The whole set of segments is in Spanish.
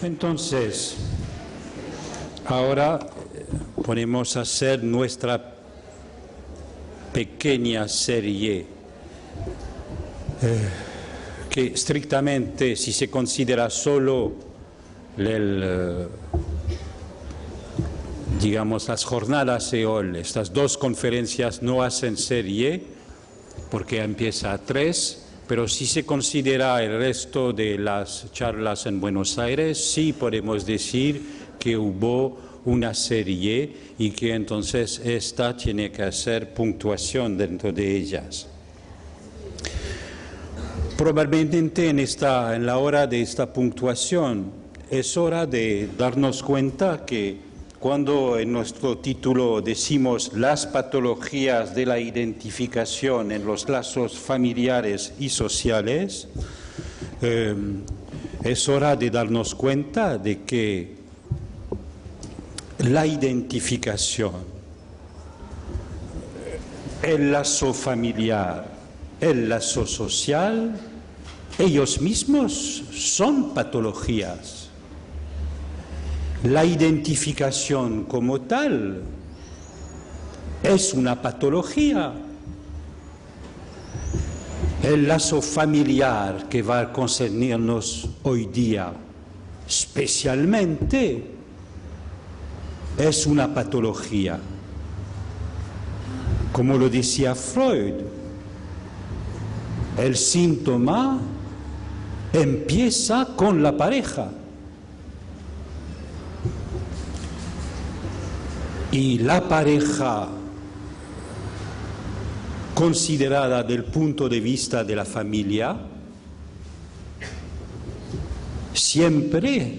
Entonces, ahora podemos hacer nuestra pequeña serie que estrictamente, si se considera solo digamos, las jornadas EOL, estas dos conferencias no hacen serie porque empieza a 3, pero si se considera el resto de las charlas en Buenos Aires, sí podemos decir que hubo una serie y que entonces esta tiene que hacer puntuación dentro de ellas. Probablemente en la hora de esta puntuación es hora de darnos cuenta que cuando en nuestro título decimos las patologías de la identificación en los lazos familiares y sociales, es hora de darnos cuenta de que la identificación, el lazo familiar, el lazo social, ellos mismos son patologías. La identificación como tal es una patología. El lazo familiar que va a concernirnos hoy día especialmente es una patología. Como lo decía Freud, el síntoma empieza con la pareja. Y la pareja, considerada del punto de vista de la familia, siempre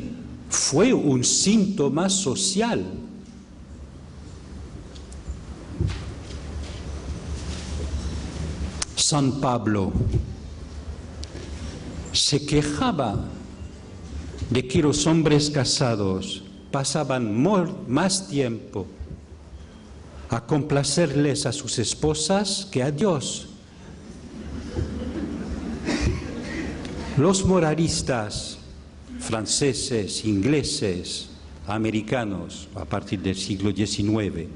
fue un síntoma social. San Pablo se quejaba de que los hombres casados pasaban más tiempo a complacerles a sus esposas que a Dios. Los moralistas franceses, ingleses, americanos, a partir del siglo XIX,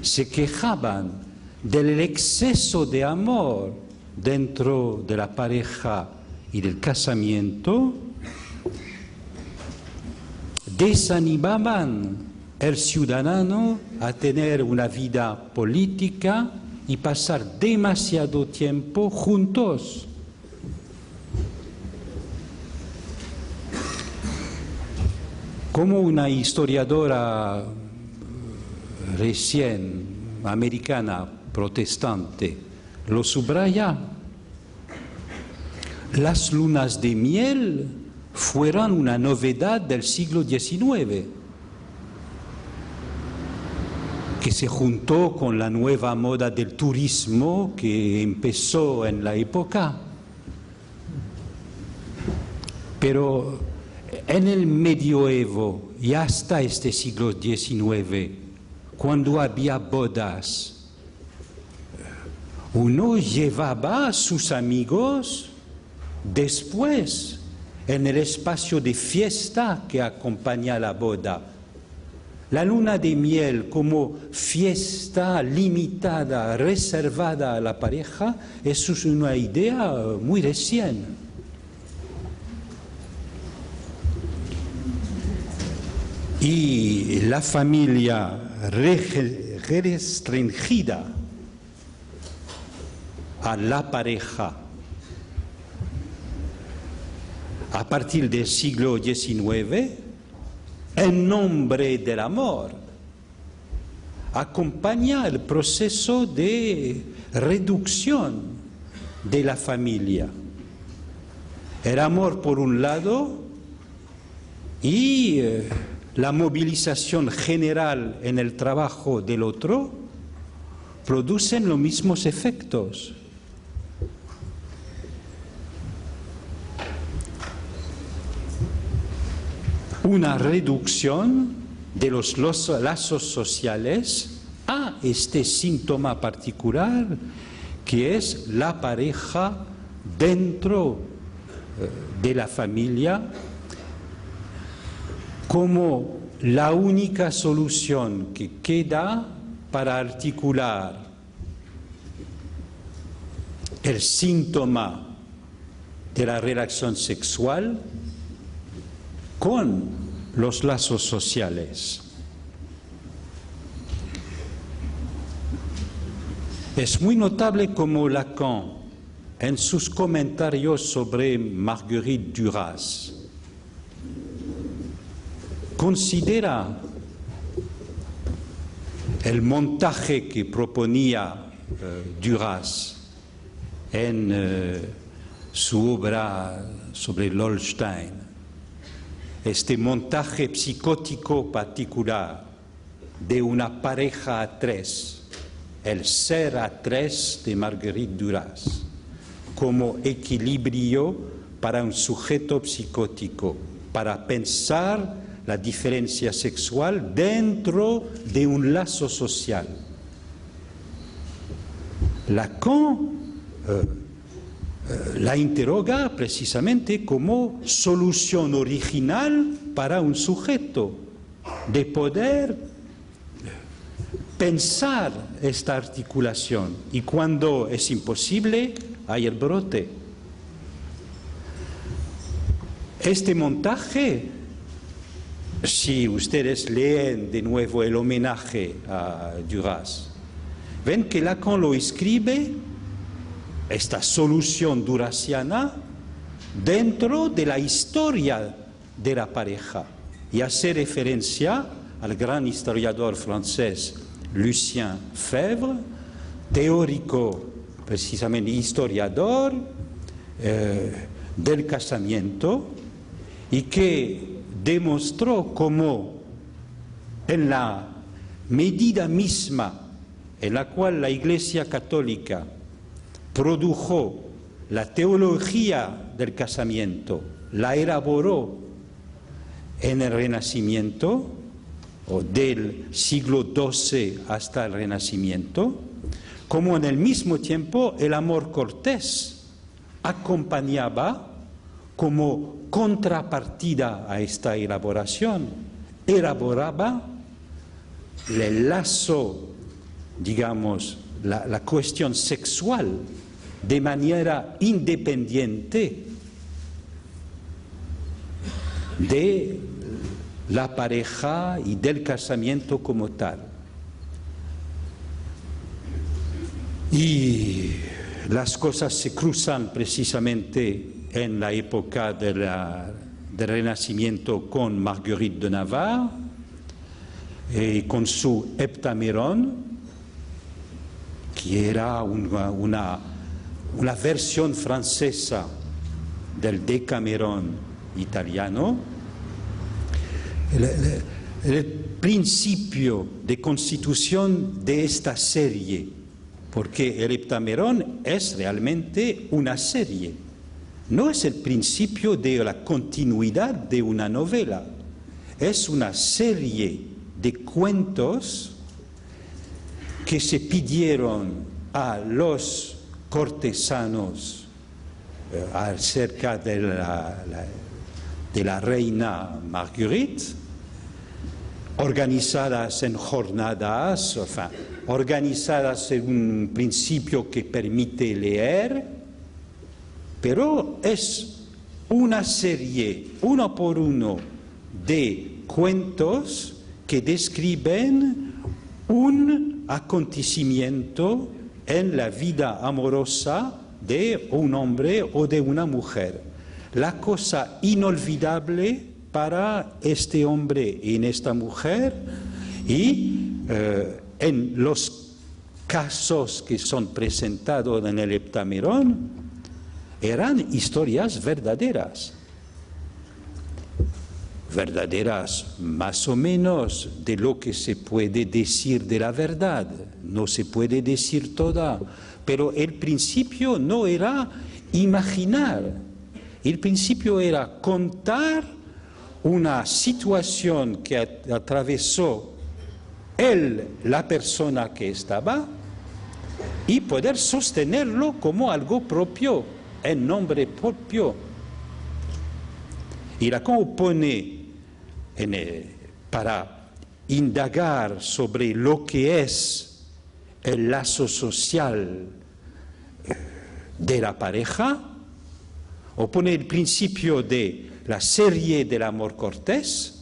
se quejaban del exceso de amor dentro de la pareja y del casamiento, desanimaban al ciudadano a tener una vida política y pasar demasiado tiempo juntos. Como una historiadora recién americana protestante lo subraya, las lunas de miel fueron una novedad del siglo XIX, que se juntó con la nueva moda del turismo que empezó en la época. Pero en el medioevo y hasta este siglo XIX, cuando había bodas, uno llevaba a sus amigos después en el espacio de fiesta que acompaña a la boda. La luna de miel como fiesta limitada, reservada a la pareja, es una idea muy recién. Y la familia restringida a la pareja a partir del siglo XIX, en nombre del amor, acompaña el proceso de reducción de la familia. El amor por un lado y la movilización general en el trabajo del otro producen los mismos efectos. Una reducción de los lazos sociales a este síntoma particular que es la pareja, dentro de la familia, como la única solución que queda para articular el síntoma de la relación sexual con los lazos sociales. Es muy notable como Lacan, en sus comentarios sobre Marguerite Duras, considera el montaje que proponía Duras en su obra sobre el Holstein, este montaje psicótico particular de una pareja a tres, el ser a tres de Marguerite Duras, como equilibrio para un sujeto psicótico, para pensar la diferencia sexual dentro de un lazo social. Lacan la interroga precisamente como solución original para un sujeto de poder pensar esta articulación, y cuando es imposible hay el brote. Este montaje, si ustedes leen de nuevo el homenaje a Duras, ven que Lacan lo escribe, esta solución durasiana, dentro de la historia de la pareja, y hace referencia al gran historiador francés Lucien Febvre, teórico, precisamente historiador del casamiento, y que demostró cómo en la medida misma en la cual la Iglesia Católica produjo la teología del casamiento, la elaboró en el Renacimiento, o del siglo XII hasta el Renacimiento, como en el mismo tiempo el amor cortés acompañaba como contrapartida a esta elaboración, elaboraba el lazo, digamos, la cuestión sexual de manera independiente de la pareja y del casamiento como tal. Y las cosas se cruzan precisamente en la época del Renacimiento con Marguerite de Navarre y con su Heptameron, que era una versión francesa del Decameron italiano. El principio de constitución de esta serie, porque el Heptameron es realmente una serie, no es el principio de la continuidad de una novela, es una serie de cuentos que se pidieron a los cortesanos acerca de la reina Marguerite, organizadas en jornadas, organizadas en un principio que permite leer, pero es una serie, uno por uno, de cuentos que describen un acontecimiento en la vida amorosa de un hombre o de una mujer. La cosa inolvidable para este hombre y en esta mujer, y en los casos que son presentados en el Heptameron, eran historias verdaderas. Verdaderas más o menos de lo que se puede decir de la verdad. No se puede decir toda, pero el principio no era imaginar. El principio era contar una situación que atravesó la persona que estaba, y poder sostenerlo como algo propio, en nombre propio. Y Lacan opone para indagar sobre lo que es el lazo social de la pareja, opone el principio de la serie del amor cortés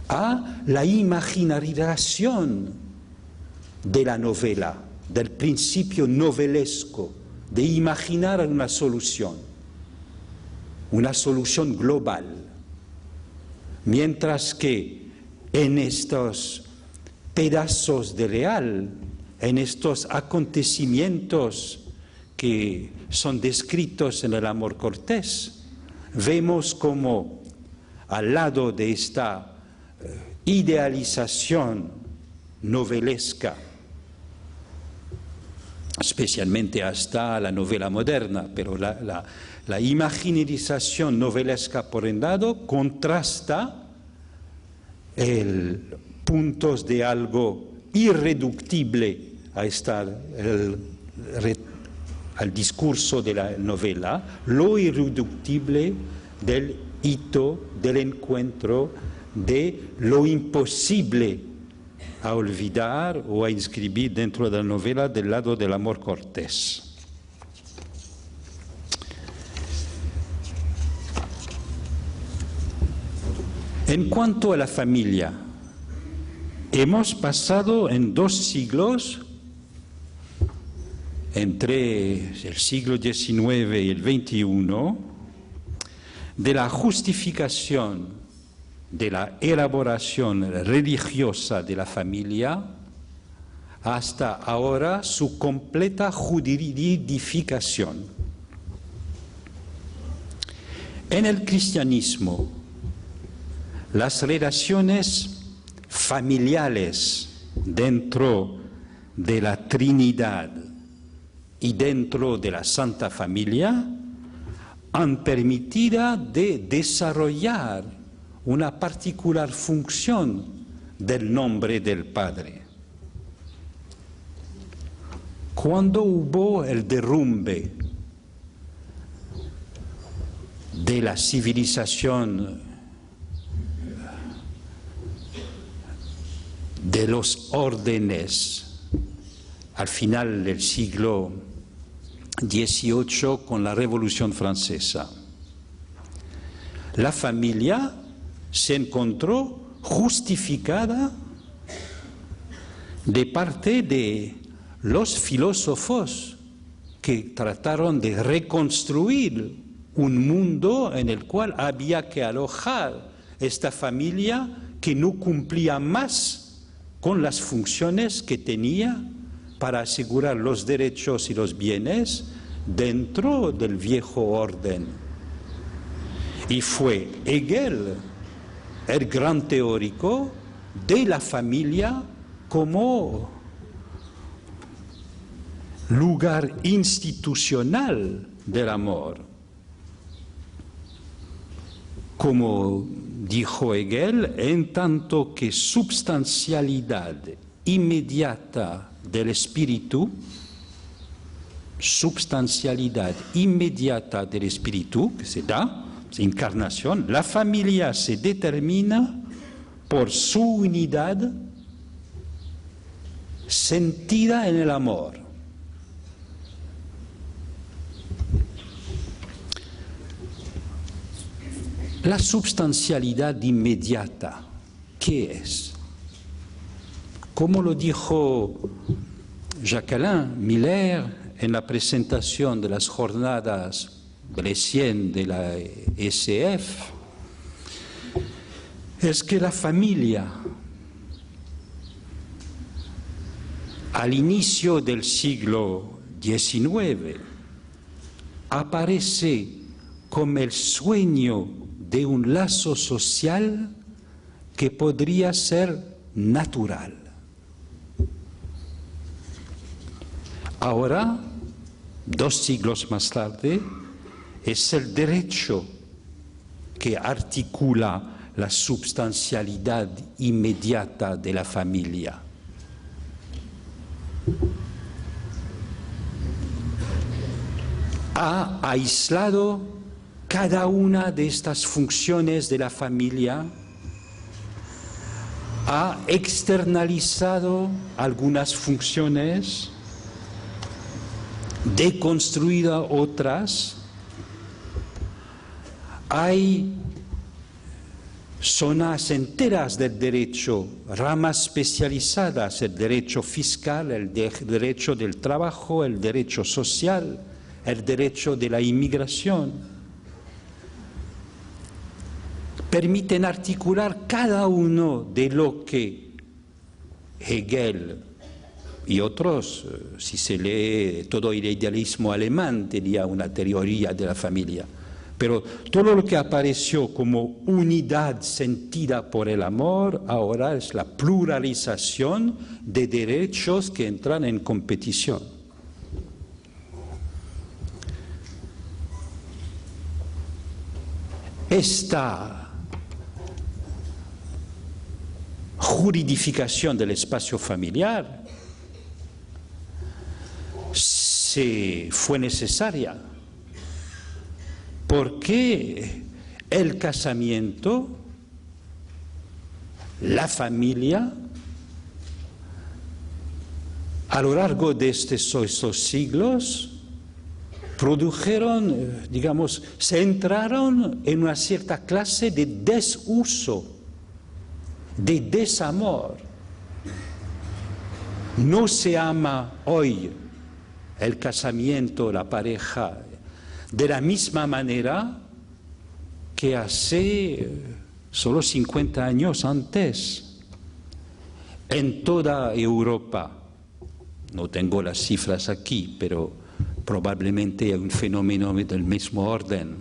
a la imaginación de la novela, del principio novelesco, de imaginar una solución global. Mientras que en estos pedazos de real, en estos acontecimientos que son descritos en el amor cortés, vemos como al lado de esta idealización novelesca, especialmente hasta la novela moderna, pero la imaginarización novelesca por un lado contrasta puntos de algo irreductible al discurso de la novela, lo irreductible del hito, del encuentro, de lo imposible a olvidar o a inscribir dentro de la novela del lado del amor cortés. En cuanto a la familia, hemos pasado en 2 siglos, entre el siglo XIX y el XXI, de la justificación de la elaboración religiosa de la familia hasta ahora su completa juridificación. En el cristianismo, las relaciones familiares dentro de la Trinidad y dentro de la Santa Familia han permitido de desarrollar una particular función del nombre del Padre. Cuando hubo el derrumbe de la civilización, de los órdenes, al final del siglo XVIII con la Revolución Francesa, la familia se encontró justificada de parte de los filósofos que trataron de reconstruir un mundo en el cual había que alojar esta familia que no cumplía más con las funciones que tenía para asegurar los derechos y los bienes dentro del viejo orden. Y fue Hegel el gran teórico de la familia como lugar institucional del amor. Como dijo Hegel, en tanto que substancialidad inmediata del espíritu, que se da, encarnación, la familia se determina por su unidad sentida en el amor. La substancialidad inmediata, ¿qué es? Como lo dijo Jacqueline Miller en la presentación de las jornadas de 100 de la ECF, es que la familia al inicio del siglo XIX aparece como el sueño de un lazo social que podría ser natural. Ahora, 2 siglos más tarde, es el derecho que articula la substancialidad inmediata de la familia. Ha aislado cada una de estas funciones de la familia ha externalizado algunas funciones, deconstruido otras. Hay zonas enteras del derecho, ramas especializadas, el derecho fiscal, el derecho del trabajo, el derecho social, el derecho de la inmigración. Permiten articular cada uno de lo que Hegel y otros, si se lee todo el idealismo alemán, tenía una teoría de la familia. Pero todo lo que apareció como unidad sentida por el amor, ahora es la pluralización de derechos que entran en competición. Esta juridificación del espacio familiar fue necesaria porque el casamiento, la familia, a lo largo de estos siglos, produjeron, digamos, se entraron en una cierta clase de desuso, de desamor. No se ama hoy el casamiento, la pareja, de la misma manera que hace solo 50 años antes. En toda Europa, no tengo las cifras aquí, pero probablemente hay un fenómeno del mismo orden.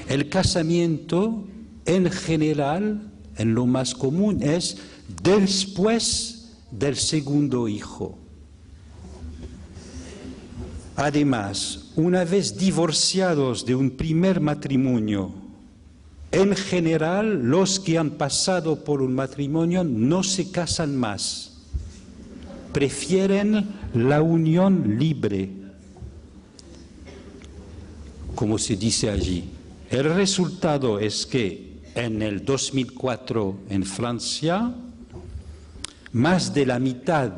El casamiento, en general, en lo más común, es después del segundo hijo. Además, una vez divorciados de un primer matrimonio, en general, los que han pasado por un matrimonio no se casan más. Prefieren la unión libre, como se dice allí. El resultado es que en el 2004 en Francia, más de la mitad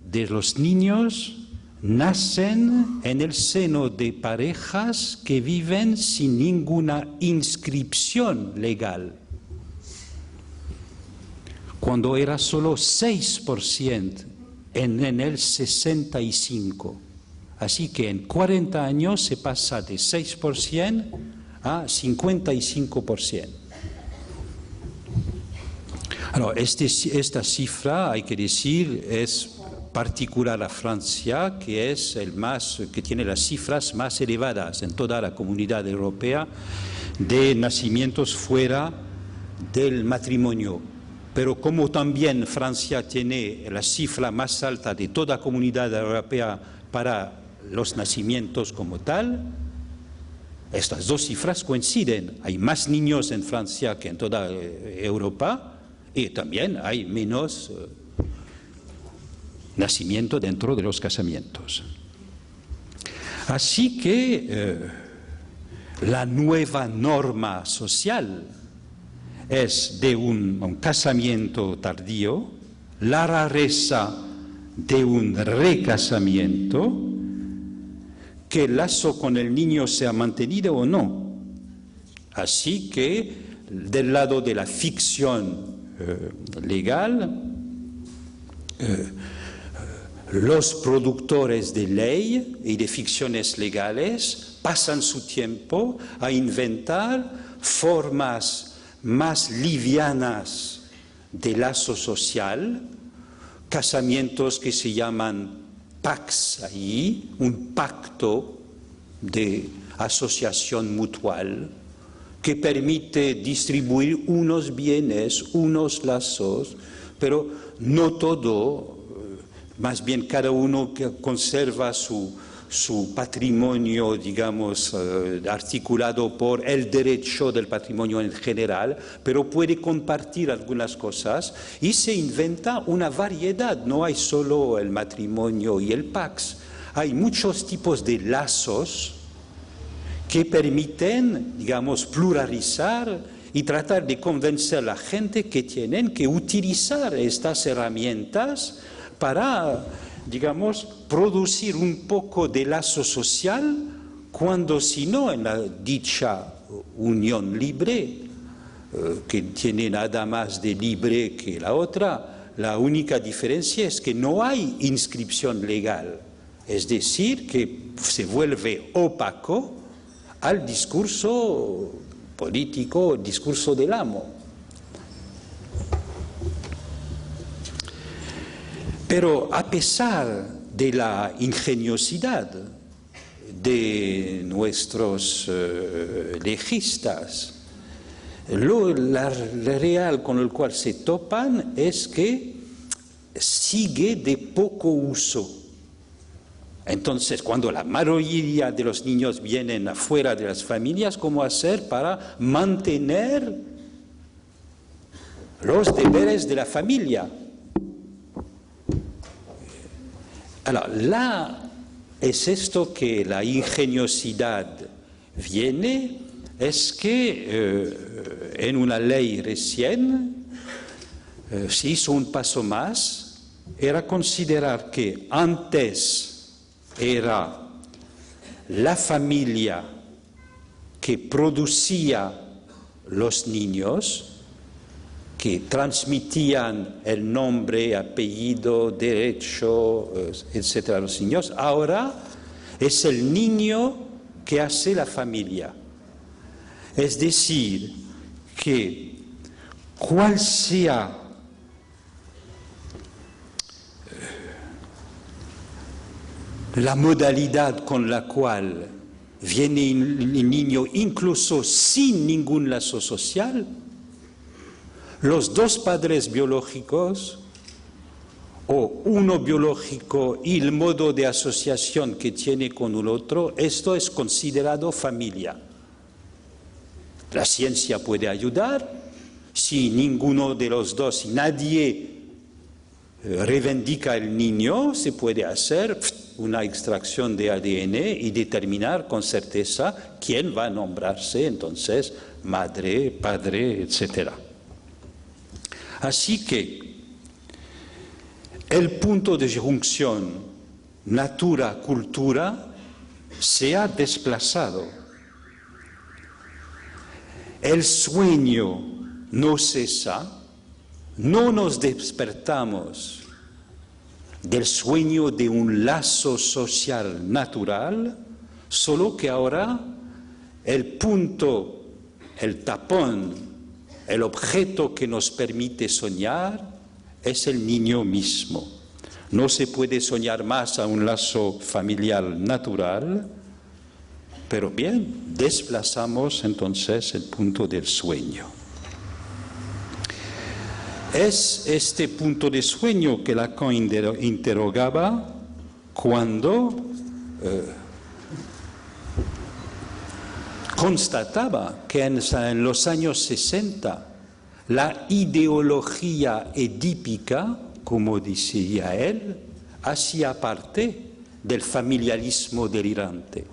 de los niños nacen en el seno de parejas que viven sin ninguna inscripción legal, cuando era solo 6% en el 65%. Así que en 40 años se pasa de 6% a 55%. Alors, esta cifra, hay que decir, es particular a Francia, que es que tiene las cifras más elevadas en toda la comunidad europea de nacimientos fuera del matrimonio. Pero como también Francia tiene la cifra más alta de toda la comunidad europea para los nacimientos como tal, estas dos cifras coinciden. Hay más niños en Francia que en toda Europa y también hay menos nacimiento dentro de los casamientos. Así que la nueva norma social es de un casamiento tardío, la rareza de un recasamiento, que el lazo con el niño sea mantenido o no. Así que del lado de la ficción legal, los productores de ley y de ficciones legales pasan su tiempo a inventar formas más livianas de lazo social, casamientos que se llaman pax ahí, un pacto de asociación mutual que permite distribuir unos bienes, unos lazos, pero no todo. Más bien cada uno que conserva su patrimonio, digamos, articulado por el derecho del patrimonio en general, pero puede compartir algunas cosas y se inventa una variedad. No hay solo el matrimonio y el pax, hay muchos tipos de lazos que permiten, digamos, pluralizar y tratar de convencer a la gente que tienen que utilizar estas herramientas para, digamos, producir un poco de lazo social, cuando si no, en la dicha unión libre, que tiene nada más de libre que la otra, la única diferencia es que no hay inscripción legal, es decir, que se vuelve opaco al discurso político, el discurso del amo. Pero a pesar de la ingeniosidad de nuestros legistas, la real con el cual se topan es que sigue de poco uso. Entonces, cuando la mayoría de los niños vienen afuera de las familias, ¿cómo hacer para mantener los deberes de la familia? Es esto que la ingeniosidad viene, es que en una ley recién se hizo un paso más, era considerar que antes era la familia que producía los niños, que transmitían el nombre, apellido, derecho, etcétera, a los niños. Ahora es el niño que hace la familia. Es decir, que cual sea la modalidad con la cual viene el niño, incluso sin ningún lazo social, los dos padres biológicos o uno biológico y el modo de asociación que tiene con el otro, esto es considerado familia. La ciencia puede ayudar si ninguno de los dos, si nadie reivindica el niño, se puede hacer una extracción de ADN y determinar con certeza quién va a nombrarse entonces madre, padre, etc. Así que el punto de junción natura-cultura se ha desplazado. El sueño no cesa, no nos despertamos del sueño de un lazo social natural, solo que ahora el punto, el tapón, el objeto que nos permite soñar es el niño mismo. No se puede soñar más a un lazo familiar natural, pero bien, desplazamos entonces el punto del sueño. Es este punto de sueño que Lacan interrogaba cuando constataba que en los años 60 la ideología edípica, como decía él, hacía parte del familiarismo delirante.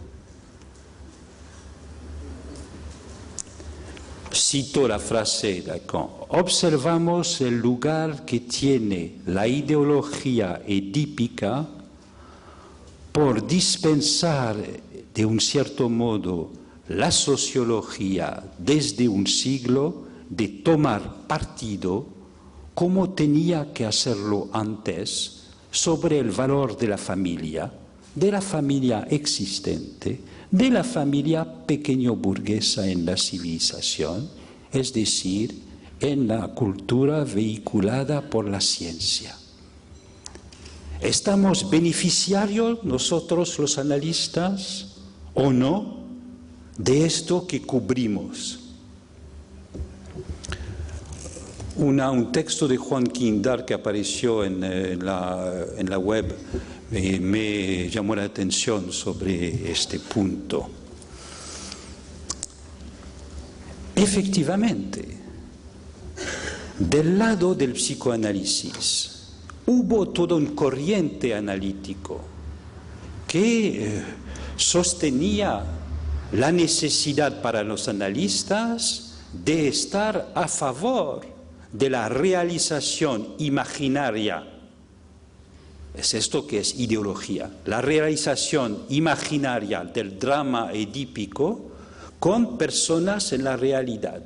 Cito la frase de Lacan: observamos el lugar que tiene la ideología edípica por dispensar de un cierto modo la sociología desde un siglo de tomar partido, como tenía que hacerlo antes, sobre el valor de la familia existente, de la familia pequeño burguesa en la civilización, es decir, en la cultura vehiculada por la ciencia. ¿Estamos beneficiarios nosotros los analistas o no de esto que cubrimos? Un texto de Juan Quindar que apareció en la web me llamó la atención sobre este punto. Efectivamente, del lado del psicoanálisis hubo todo un corriente analítico que sostenía la necesidad para los analistas de estar a favor de la realización imaginaria. Es esto que es ideología, la realización imaginaria del drama edípico con personas en la realidad.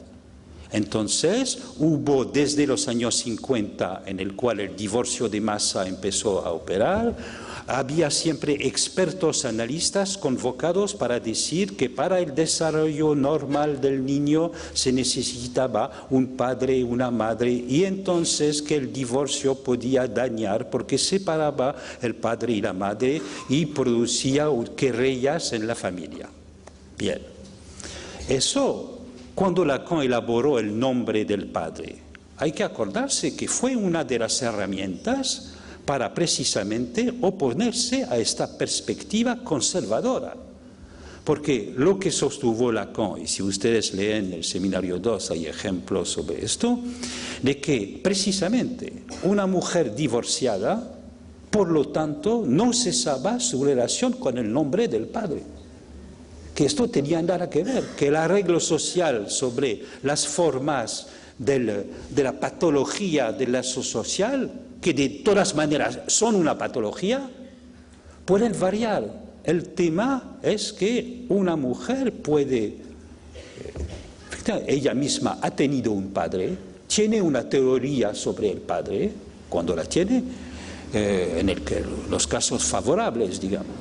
Entonces hubo desde los años 50 en el cual el divorcio de masa empezó a operar, había siempre expertos analistas convocados para decir que para el desarrollo normal del niño se necesitaba un padre y una madre y entonces que el divorcio podía dañar porque separaba el padre y la madre y producía querellas en la familia. Bien, eso cuando Lacan elaboró el nombre del padre, hay que acordarse que fue una de las herramientas para precisamente oponerse a esta perspectiva conservadora. Porque lo que sostuvo Lacan, y si ustedes leen el Seminario 2 hay ejemplos sobre esto, de que precisamente una mujer divorciada, por lo tanto, no cesaba su relación con el nombre del padre. Que esto tenía nada que ver, que el arreglo social sobre las formas de la patología del lazo social, que de todas maneras son una patología, pueden variar. El tema es que una mujer puede, ella misma ha tenido un padre, tiene una teoría sobre el padre, cuando la tiene, en los casos favorables, digamos.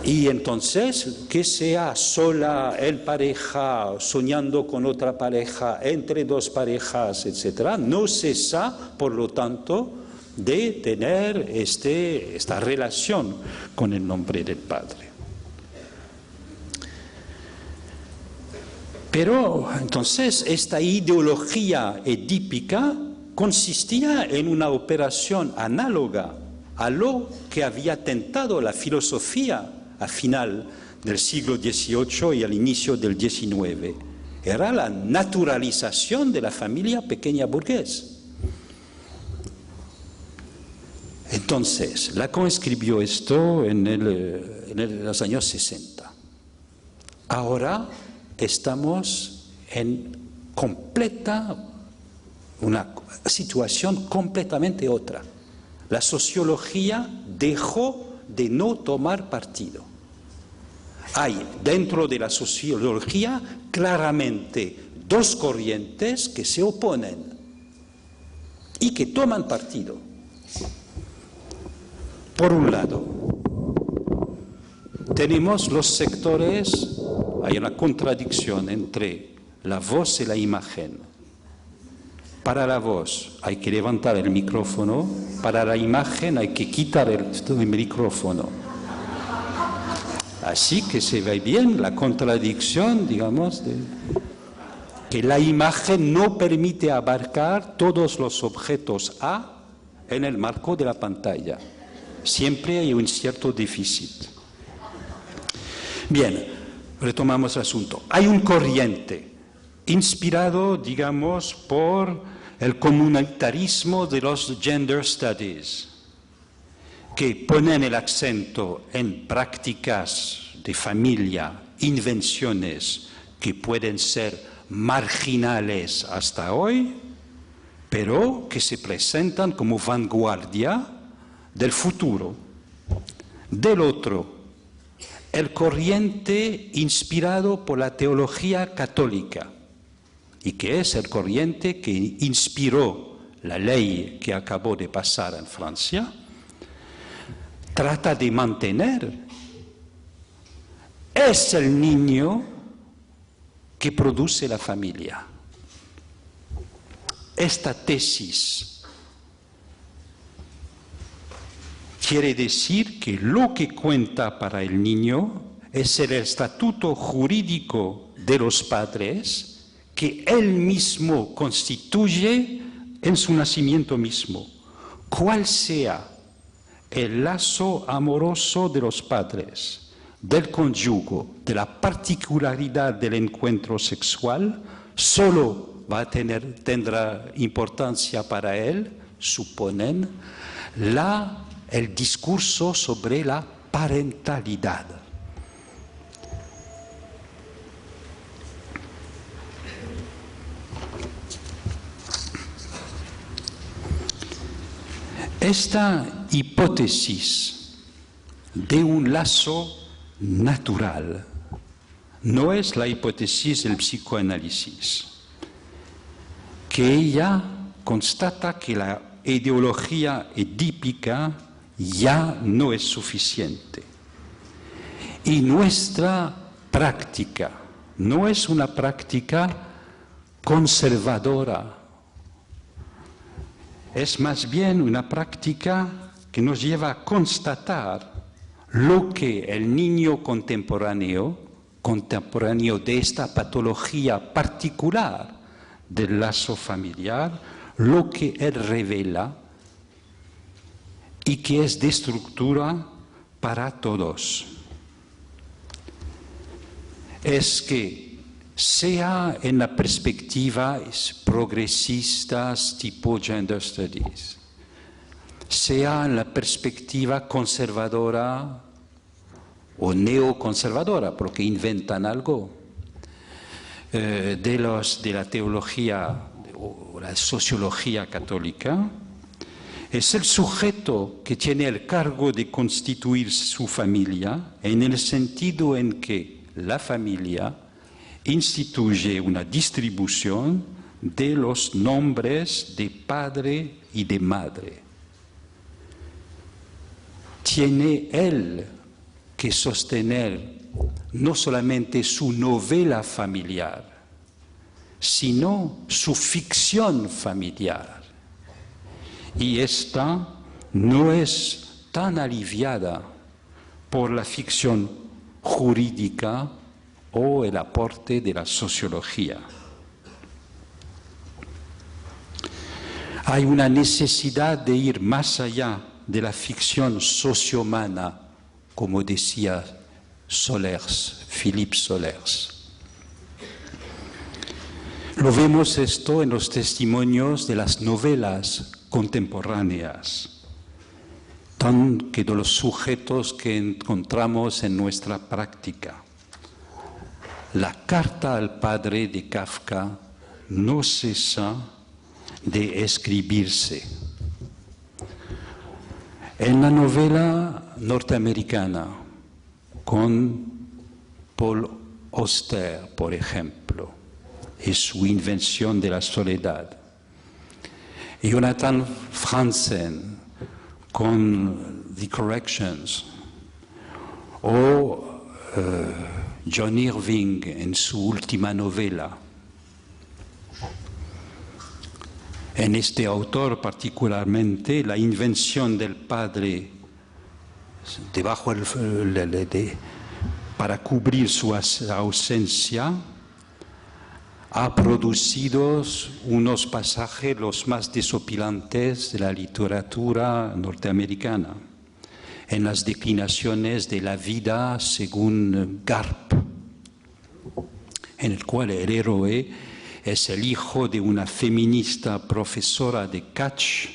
Y entonces, que sea sola, el pareja, soñando con otra pareja, entre dos parejas, etc., no cesa, por lo tanto, de tener esta relación con el nombre del padre. Pero, entonces, esta ideología edípica consistía en una operación análoga a lo que había tentado la filosofía a final del siglo XVIII y al inicio del XIX. Era la naturalización de la familia pequeña burguesa. Entonces, Lacan escribió esto en los años 60. Ahora estamos en una situación completamente otra. La sociología dejó de no tomar partido. Hay dentro de la sociología claramente dos corrientes que se oponen y que toman partido. Por un lado, tenemos los sectores, hay una contradicción entre la voz y la imagen. Para la voz hay que levantar el micrófono, para la imagen hay que quitar el micrófono. Así que se ve bien la contradicción, digamos, que la imagen no permite abarcar todos los objetos A en el marco de la pantalla. Siempre hay un cierto déficit. Bien, retomamos el asunto. Hay un corriente inspirado, digamos, por el comunitarismo de los gender studies, que ponen el acento en prácticas de familia, invenciones que pueden ser marginales hasta hoy, pero que se presentan como vanguardia del futuro. Del otro, el corriente inspirado por la teología católica, y que es el corriente que inspiró la ley que acabó de pasar en Francia, trata de mantener. Es el niño que produce la familia. Esta tesis quiere decir que lo que cuenta para el niño es el estatuto jurídico de los padres que él mismo constituye en su nacimiento mismo. Cuál sea el lazo amoroso de los padres, del cónyuge, de la particularidad del encuentro sexual, solo tendrá importancia para él, suponen, el discurso sobre la parentalidad. Esta hipótesis de un lazo natural no es la hipótesis del psicoanálisis, que ella constata que la ideología edípica ya no es suficiente. Y nuestra práctica no es una práctica conservadora, es más bien una práctica que nos lleva a constatar lo que el niño contemporáneo de esta patología particular del lazo familiar, lo que él revela y que es de estructura para todos. Es que sea en la perspectiva progresistas tipo Gender Studies, sea en la perspectiva conservadora o neoconservadora, porque inventan algo, de la teología o la sociología católica, es el sujeto que tiene el cargo de constituir su familia, en el sentido en que la familia instituye una distribución de los nombres de padre y de madre. Tiene él que sostener no solamente su novela familiar, sino su ficción familiar. Y esta no es tan aliviada por la ficción jurídica o el aporte de la sociología. Hay una necesidad de ir más allá de la ficción sociohumana, como decía Solers, Philippe Solers. Lo vemos esto en los testimonios de las novelas contemporáneas, que de los sujetos que encontramos en nuestra práctica. La carta al padre de Kafka no cesa de escribirse. En la novela norteamericana, con Paul Auster, por ejemplo, y su invención de la soledad, Jonathan Franzen con The Corrections, o John Irving en su última novela. En este autor particularmente, la invención del padre para cubrir su ausencia ha producido unos pasajes los más desopilantes de la literatura norteamericana, en las declinaciones de la vida según Garp, en el cual el héroe es el hijo de una feminista profesora de Catch,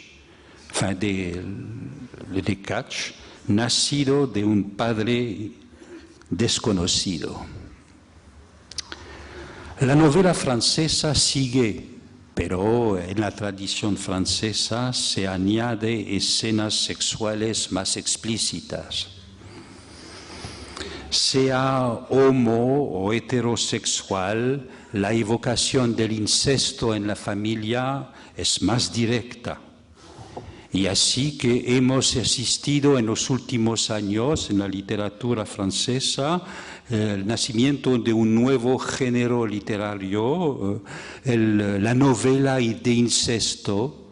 nacido de un padre desconocido. La novela francesa sigue, pero en la tradición francesa se añade escenas sexuales más explícitas. Sea homo o heterosexual, la evocación del incesto en la familia es más directa. Y así que hemos asistido en los últimos años en la literatura francesa el nacimiento de un nuevo género literario, la novela de incesto,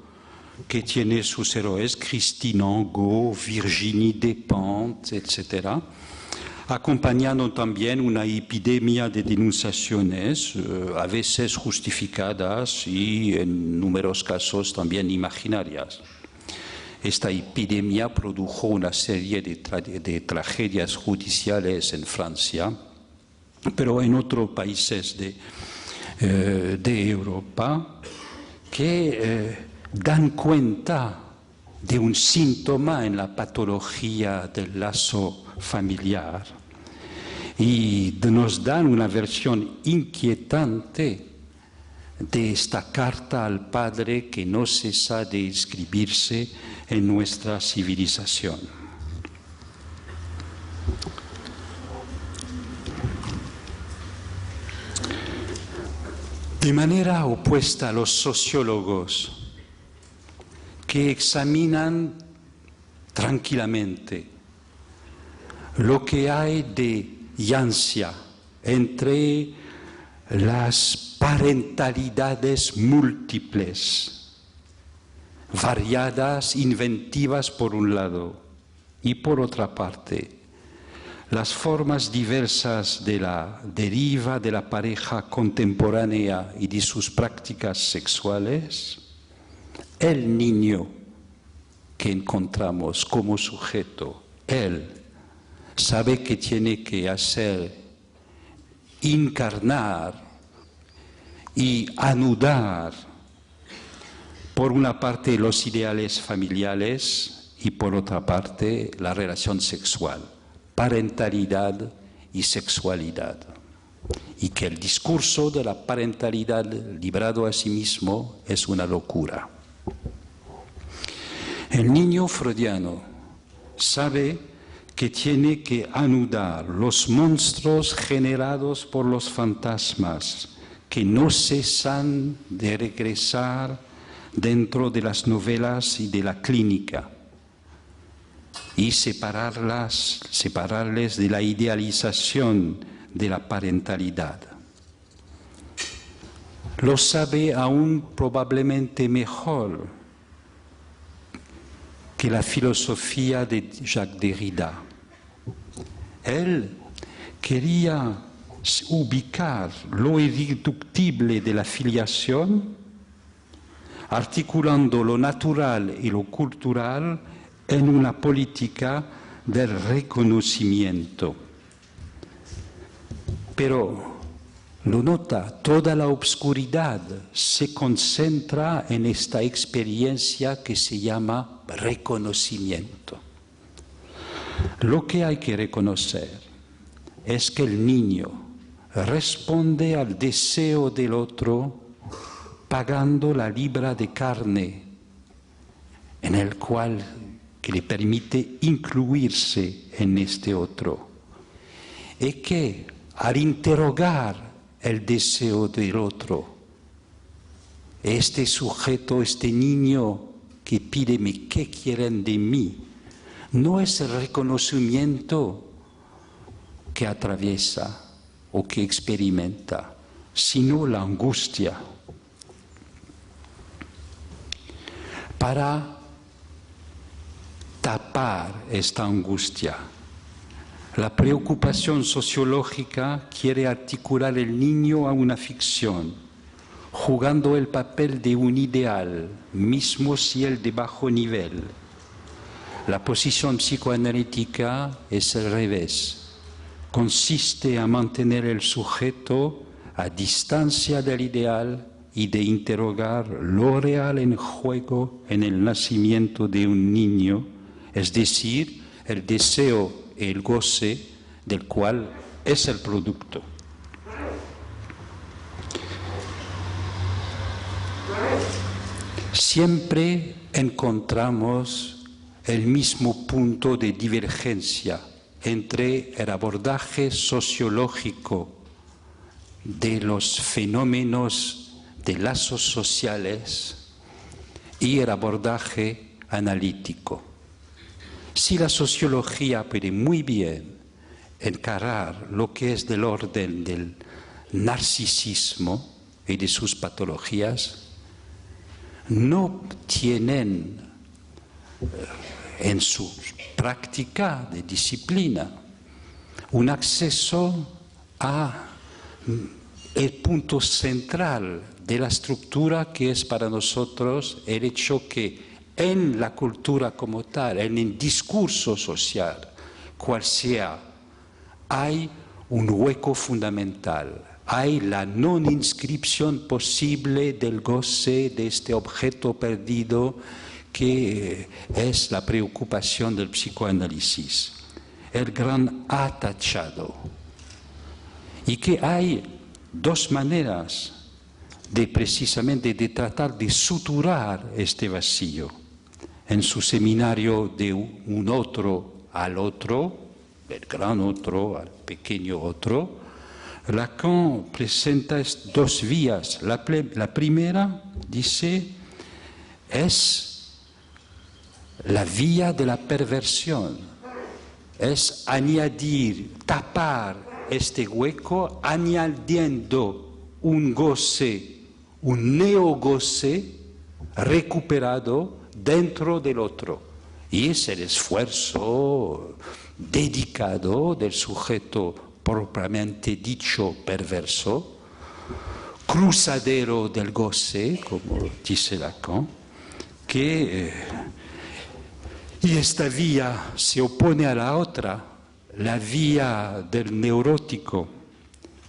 que tiene sus héroes, Christine Angot, Virginie Despentes, etc., acompañando también una epidemia de denunciaciones, a veces justificadas y en numerosos casos también imaginarias. Esta epidemia produjo una serie de tragedias judiciales en Francia, pero en otros países de Europa que dan cuenta de un síntoma en la patología del lazo familiar y nos dan una versión inquietante de esta carta al Padre que no cesa de escribirse en nuestra civilización. De manera opuesta a los sociólogos que examinan tranquilamente lo que hay de yancia entre las parentalidades múltiples, variadas, inventivas por un lado, y por otra parte, las formas diversas de la deriva de la pareja contemporánea y de sus prácticas sexuales, el niño que encontramos como sujeto, él sabe que tiene que hacer, encarnar y anudar, por una parte los ideales familiares y por otra parte la relación sexual, parentalidad y sexualidad. Y que el discurso de la parentalidad librado a sí mismo es una locura. El niño freudiano sabe que tiene que anudar los monstruos generados por los fantasmas que no cesan de regresar dentro de las novelas y de la clínica, y separarles de la idealización de la parentalidad. Lo sabe aún probablemente mejor que la filosofía de Jacques Derrida. Él quería ubicar lo irreductible de la filiación, articulando lo natural y lo cultural en una política del reconocimiento. Pero lo nota, toda la obscuridad se concentra en esta experiencia que se llama reconocimiento. Lo que hay que reconocer es que el niño responde al deseo del otro pagando la libra de carne en el cual que le permite incluirse en este otro. Y que al interrogar el deseo del otro, este sujeto, este niño que pide ¿qué quieren de mí? No es el reconocimiento que atraviesa o que experimenta, sino la angustia. Para tapar esta angustia, la preocupación sociológica quiere articular el niño a una ficción, jugando el papel de un ideal, mismo si el de bajo nivel. La posición psicoanalítica es al revés. Consiste en mantener el sujeto a distancia del ideal y de interrogar lo real en juego en el nacimiento de un niño, es decir, el deseo y el goce del cual es el producto. Siempre encontramos el mismo punto de divergencia entre el abordaje sociológico de los fenómenos de lazos sociales y el abordaje analítico. Si la sociología puede muy bien encarar lo que es del orden del narcisismo y de sus patologías, no tienen en su práctica de disciplina un acceso a el punto central de la estructura que es para nosotros el hecho que en la cultura como tal, en el discurso social, cual sea, hay un hueco fundamental, hay la no inscripción posible del goce de este objeto perdido que es la preocupación del psicoanálisis, el gran atachado. Y que hay dos maneras precisamente de tratar de suturar este vacío. En su seminario de un otro al otro, del gran otro al pequeño otro, Lacan presenta dos vías. La primera, dice, es la vía de la perversión, es añadir, tapar este hueco, añadiendo un goce, un neogoce recuperado dentro del otro. Y es el esfuerzo dedicado del sujeto propiamente dicho perverso, cruzadero del goce, como dice Lacan, y esta vía se opone a la otra, la vía del neurótico,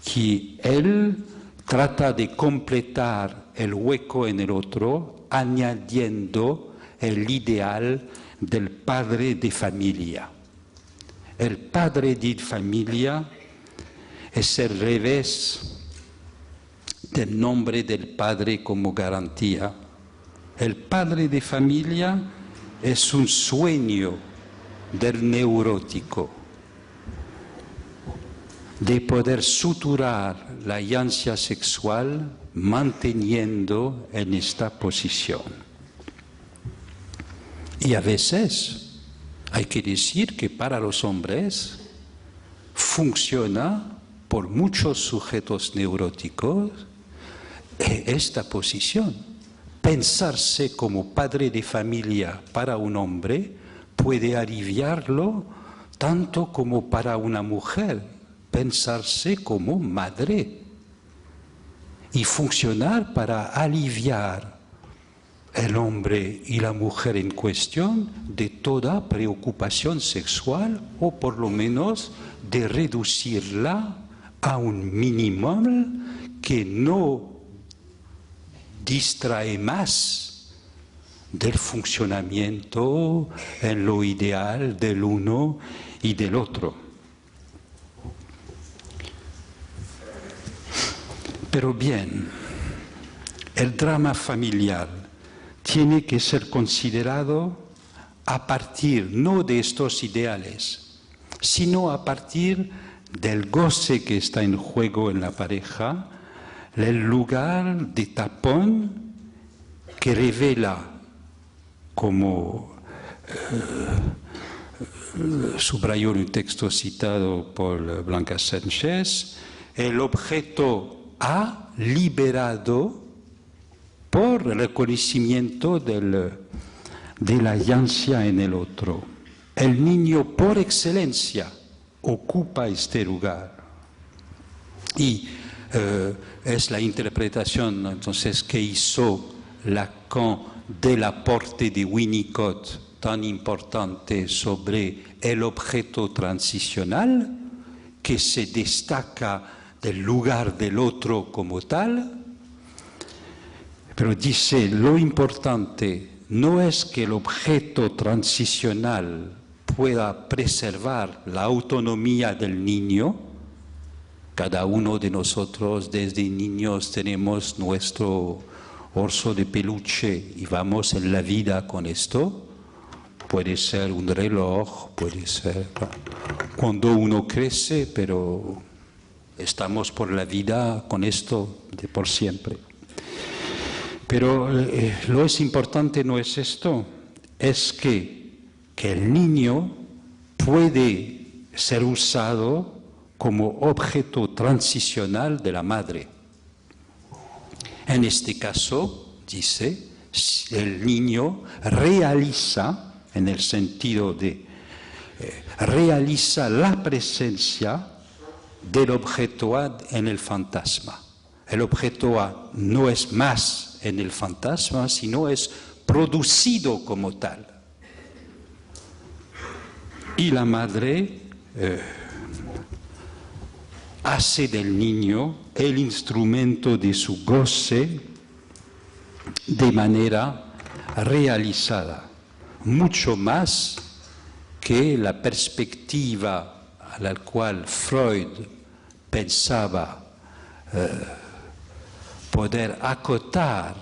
que él trata de completar el hueco en el otro, añadiendo el ideal del padre de familia. El padre de familia es el revés del nombre del padre como garantía. El padre de familia es un sueño del neurótico de poder suturar la ansia sexual manteniendo en esta posición. Y a veces hay que decir que para los hombres funciona por muchos sujetos neuróticos esta posición. Pensarse como padre de familia para un hombre puede aliviarlo tanto como para una mujer pensarse como madre y funcionar para aliviar el hombre y la mujer en cuestión de toda preocupación sexual o por lo menos de reducirla a un mínimo que no distrae más del funcionamiento en lo ideal del uno y del otro. Pero bien, el drama familiar tiene que ser considerado a partir no de estos ideales, sino a partir del goce que está en juego en la pareja, el lugar de tapón que revela, como subrayó un texto citado por Blanca Sánchez, el objeto A liberado por el reconocimiento de la ansia en el otro. El niño por excelencia ocupa este lugar. Y es la interpretación entonces que hizo Lacan del aporte de Winnicott tan importante sobre el objeto transicional que se destaca del lugar del otro como tal. Pero dice, lo importante no es que el objeto transicional pueda preservar la autonomía del niño. Cada uno de nosotros desde niños tenemos nuestro oso de peluche y vamos en la vida con esto. Puede ser un reloj, puede ser cuando uno crece, pero estamos por la vida con esto de por siempre. Pero lo es importante no es esto, es que el niño puede ser usado como objeto transicional de la madre. En este caso, dice, el niño realiza, en el sentido de realiza la presencia del objeto A en el fantasma. El objeto A no es más en el fantasma, sino es producido como tal. Y la madre hace del niño el instrumento de su goce de manera realizada, mucho más que la perspectiva a la cual Freud pensaba poder acotar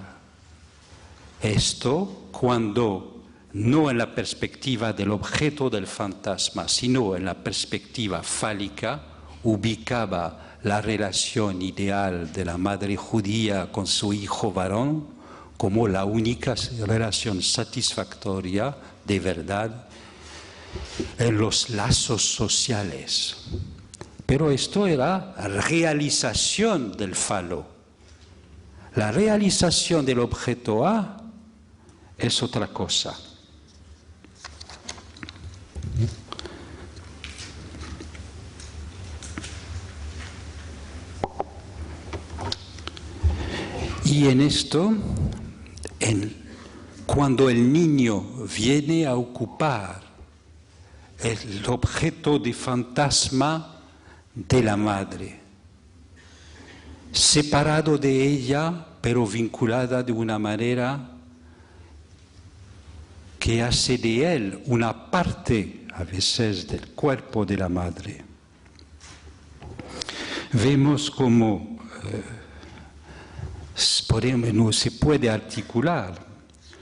esto cuando no en la perspectiva del objeto del fantasma, sino en la perspectiva fálica, ubicaba la relación ideal de la madre judía con su hijo varón como la única relación satisfactoria de verdad en los lazos sociales. Pero esto era realización del falo. La realización del objeto A es otra cosa. Y en esto, cuando el niño viene a ocupar el objeto de fantasma de la madre, separado de ella, pero vinculada de una manera que hace de él una parte, a veces, del cuerpo de la madre. Vemos cómo se puede articular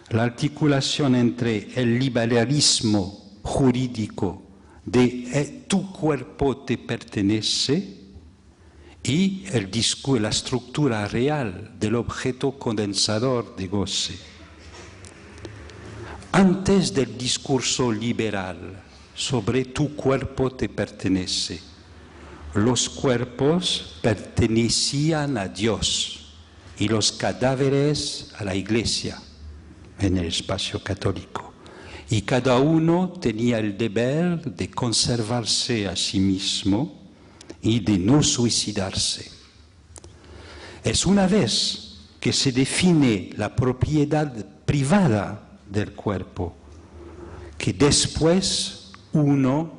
la articulación entre el liberalismo jurídico de tu cuerpo te pertenece y la estructura real del objeto condensador de goce. Antes del discurso liberal sobre tu cuerpo te pertenece, los cuerpos pertenecían a Dios y los cadáveres a la Iglesia en el espacio católico. Y cada uno tenía el deber de conservarse a sí mismo y de no suicidarse. Es una vez que se define la propiedad privada del cuerpo que después uno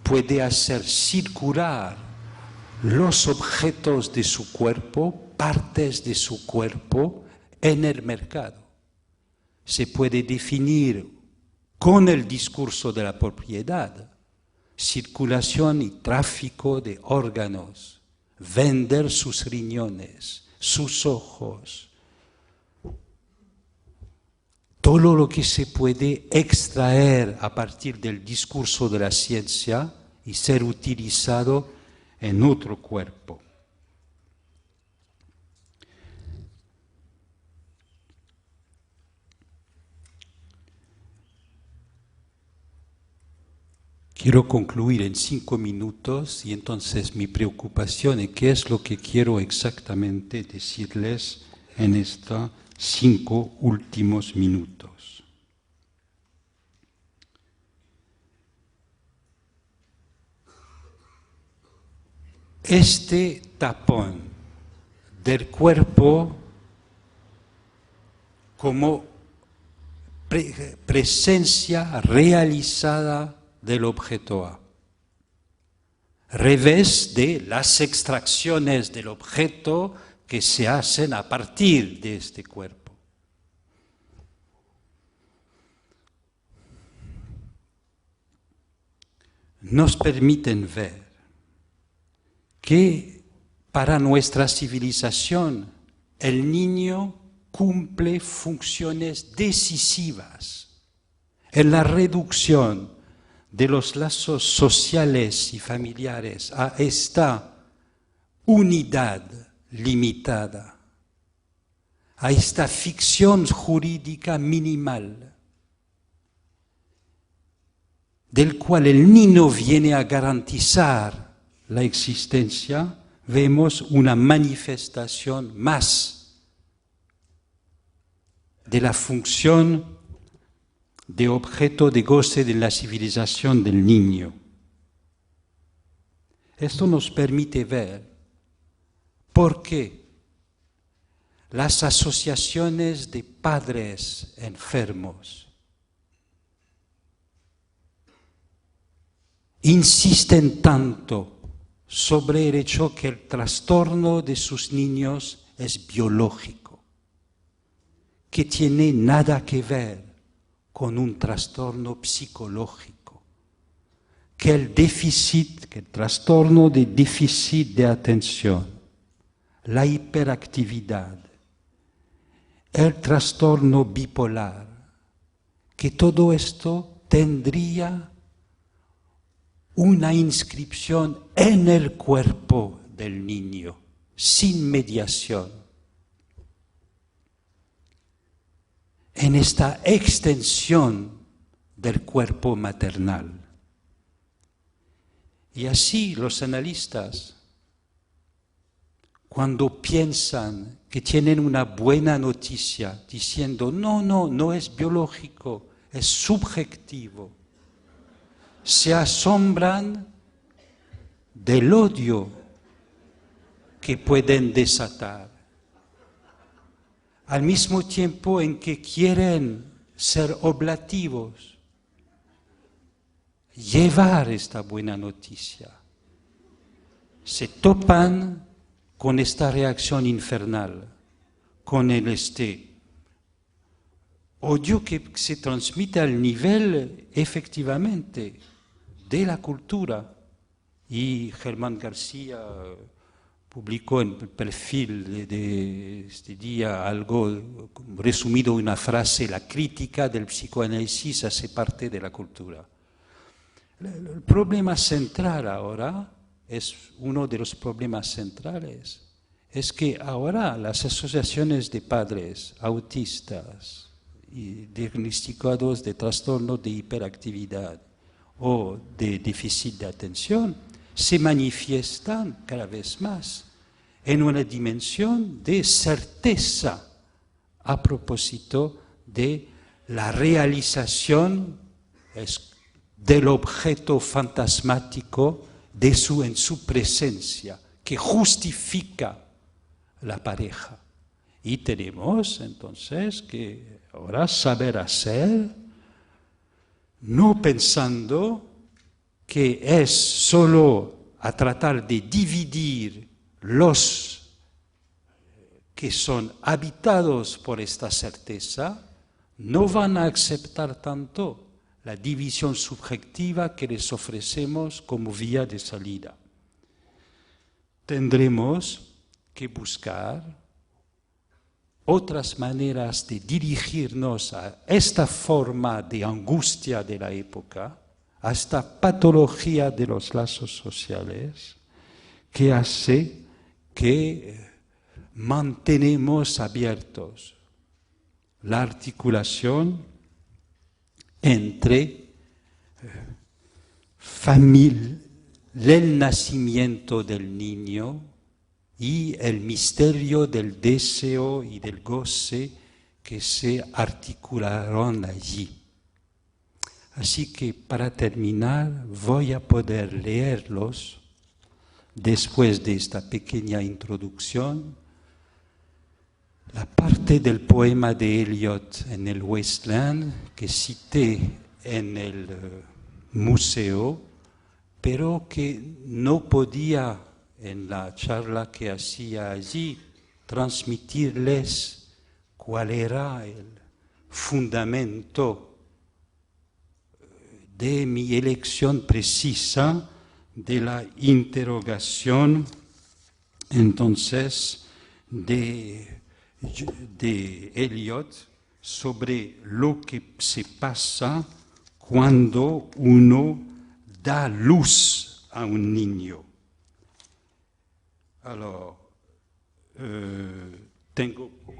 puede hacer circular los objetos de su cuerpo, partes de su cuerpo, en el mercado. Se puede definir con el discurso de la propiedad, circulación y tráfico de órganos, vender sus riñones, sus ojos, todo lo que se puede extraer a partir del discurso de la ciencia y ser utilizado en otro cuerpo. Quiero concluir en 5 minutos y entonces mi preocupación es qué es lo que quiero exactamente decirles en estos 5 últimos minutos. Este tapón del cuerpo como presencia realizada del objeto A, revés de las extracciones del objeto que se hacen a partir de este cuerpo. Nos permiten ver que para nuestra civilización el niño cumple funciones decisivas en la reducción de los lazos sociales y familiares a esta unidad limitada, a esta ficción jurídica minimal, del cual el niño viene a garantizar la existencia. Vemos una manifestación más de la función de objeto de goce de la civilización del niño. Esto nos permite ver por qué las asociaciones de padres enfermos insisten tanto sobre el hecho que el trastorno de sus niños es biológico, que tiene nada que ver con un trastorno psicológico, que el trastorno de déficit de atención, la hiperactividad el trastorno bipolar, que todo esto tendría una inscripción en el cuerpo del niño, sin mediación, en esta extensión del cuerpo maternal. Y así los analistas, cuando piensan que tienen una buena noticia, diciendo, no es biológico, es subjetivo, se asombran del odio que pueden desatar, al mismo tiempo en que quieren ser oblativos, llevar esta buena noticia. Se topan con esta reacción infernal, con odio que se transmite al nivel, efectivamente, de la cultura. Y Germán García publicó en el perfil de este día algo resumido en una frase: la crítica del psicoanálisis hace parte de la cultura. El problema central ahora, es uno de los problemas centrales, es que ahora las asociaciones de padres autistas y diagnosticados de trastorno de hiperactividad o de déficit de atención se manifiestan cada vez más en una dimensión de certeza a propósito de la realización del objeto fantasmático en su presencia, que justifica la pareja. Y tenemos entonces que ahora saber hacer, no pensando que es solo a tratar de dividir los que son habitados por esta certeza, no van a aceptar tanto la división subjetiva que les ofrecemos como vía de salida. Tendremos que buscar otras maneras de dirigirnos a esta forma de angustia de la época, a esta patología de los lazos sociales, que hace que mantenemos abiertos la articulación entre el nacimiento del niño y el misterio del deseo y del goce que se articularon allí. Así que para terminar voy a poder leerlos después de esta pequeña introducción, la parte del poema de Eliot en el Wasteland que cité en el museo, pero que no podía en la charla que hacía allí transmitirles cuál era el fundamento de mi elección precisa de la interrogación entonces de Eliot sobre lo que se pasa cuando uno da luz a un niño. Alors, tengo que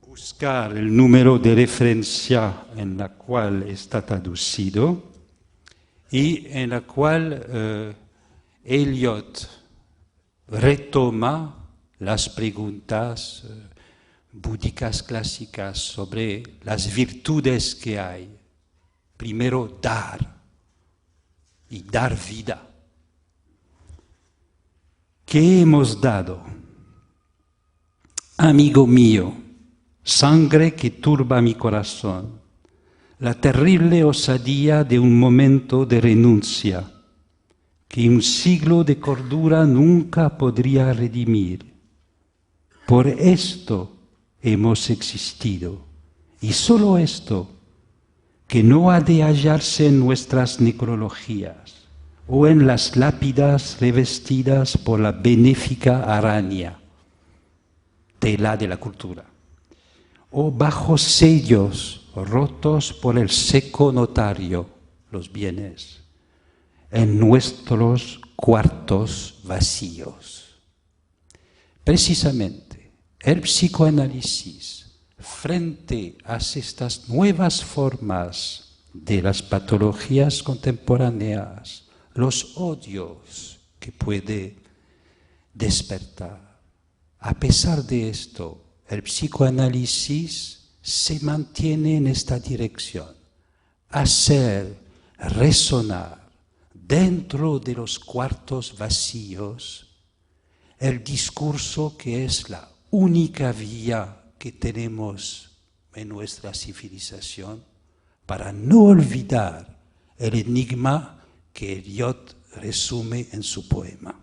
buscar el número de referencia en la cual está traducido y en la cual Eliot retoma las preguntas búdicas clásicas sobre las virtudes que hay. Primero, dar y dar vida. ¿Qué hemos dado? Amigo mío, sangre que turba mi corazón, la terrible osadía de un momento de renuncia que un siglo de cordura nunca podría redimir. Por esto hemos existido, y solo esto, que no ha de hallarse en nuestras necrologías o en las lápidas revestidas por la benéfica araña. tela de la cultura, o bajo sellos rotos por el seco notario, los bienes, en nuestros cuartos vacíos. Precisamente, el psicoanálisis, frente a estas nuevas formas de las patologías contemporáneas, los odios que puede despertar, a pesar de esto, el psicoanálisis se mantiene en esta dirección, hacer resonar dentro de los cuartos vacíos el discurso que es la única vía que tenemos en nuestra civilización para no olvidar el enigma que Eliot resume en su poema.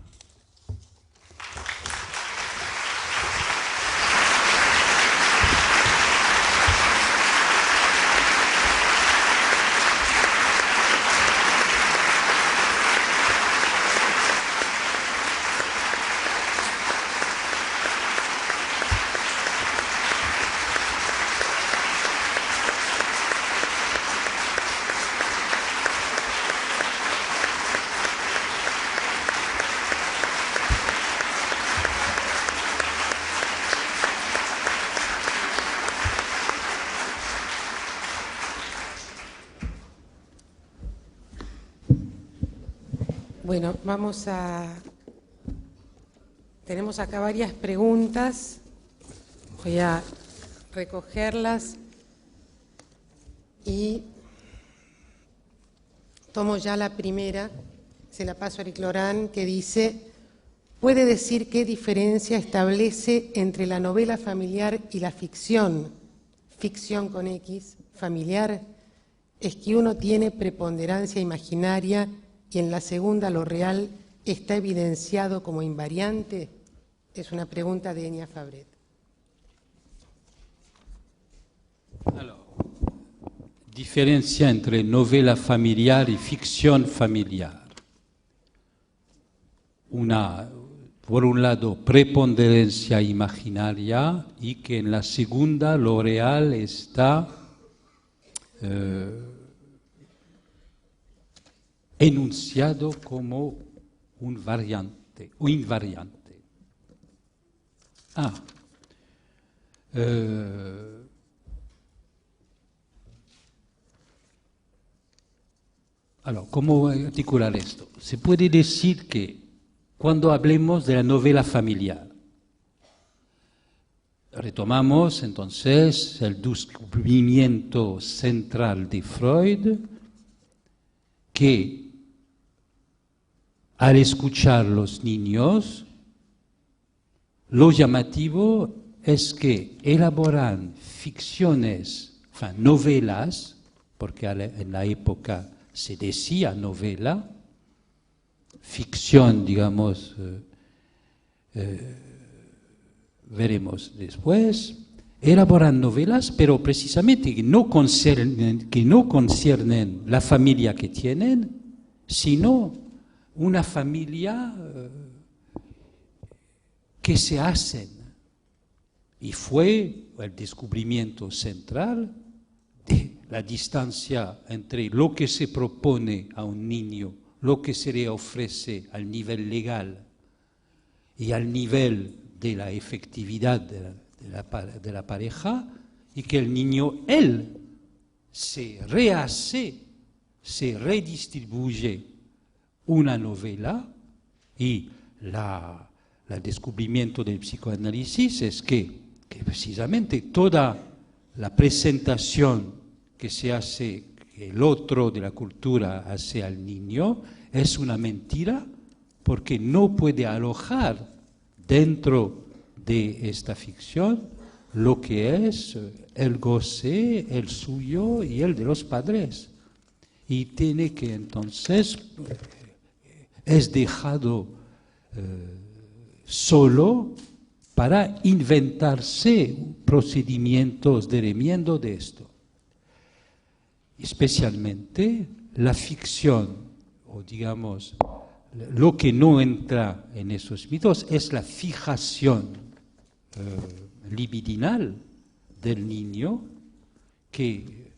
Bueno, tenemos acá varias preguntas, voy a recogerlas y tomo ya la primera, se la paso a Eric Lorán, que dice: ¿puede decir qué diferencia establece entre la novela familiar y la ficción con X, familiar? ¿Es que uno tiene preponderancia imaginaria y en la segunda lo real está evidenciado como invariante? Es una pregunta de Enia Fabret. Diferencia entre novela familiar y ficción familiar. Por un lado, preponderancia imaginaria, y que en la segunda lo real está enunciado como un variante o invariante. ¿Cómo articular esto? Se puede decir que cuando hablemos de la novela familiar, retomamos entonces el descubrimiento central de Freud, que al escuchar los niños, lo llamativo es que elaboran ficciones, novelas, porque en la época se decía novela, ficción, digamos, veremos después, elaboran novelas, pero precisamente que no conciernen la familia que tienen, sino una familia que se hacen. Y fue el descubrimiento central de la distancia entre lo que se propone a un niño, lo que se le ofrece al nivel legal y al nivel de la efectividad de la pareja, y que el niño, él, se rehace, se redistribuye una novela. Y el descubrimiento del psicoanálisis es que precisamente toda la presentación que se hace, que el otro de la cultura hace al niño, es una mentira, porque no puede alojar dentro de esta ficción lo que es el goce, el suyo y el de los padres. Y tiene que entonces, es dejado solo para inventarse procedimientos de remiendo de esto. Especialmente la ficción, o digamos, lo que no entra en esos mitos es la fijación libidinal del niño que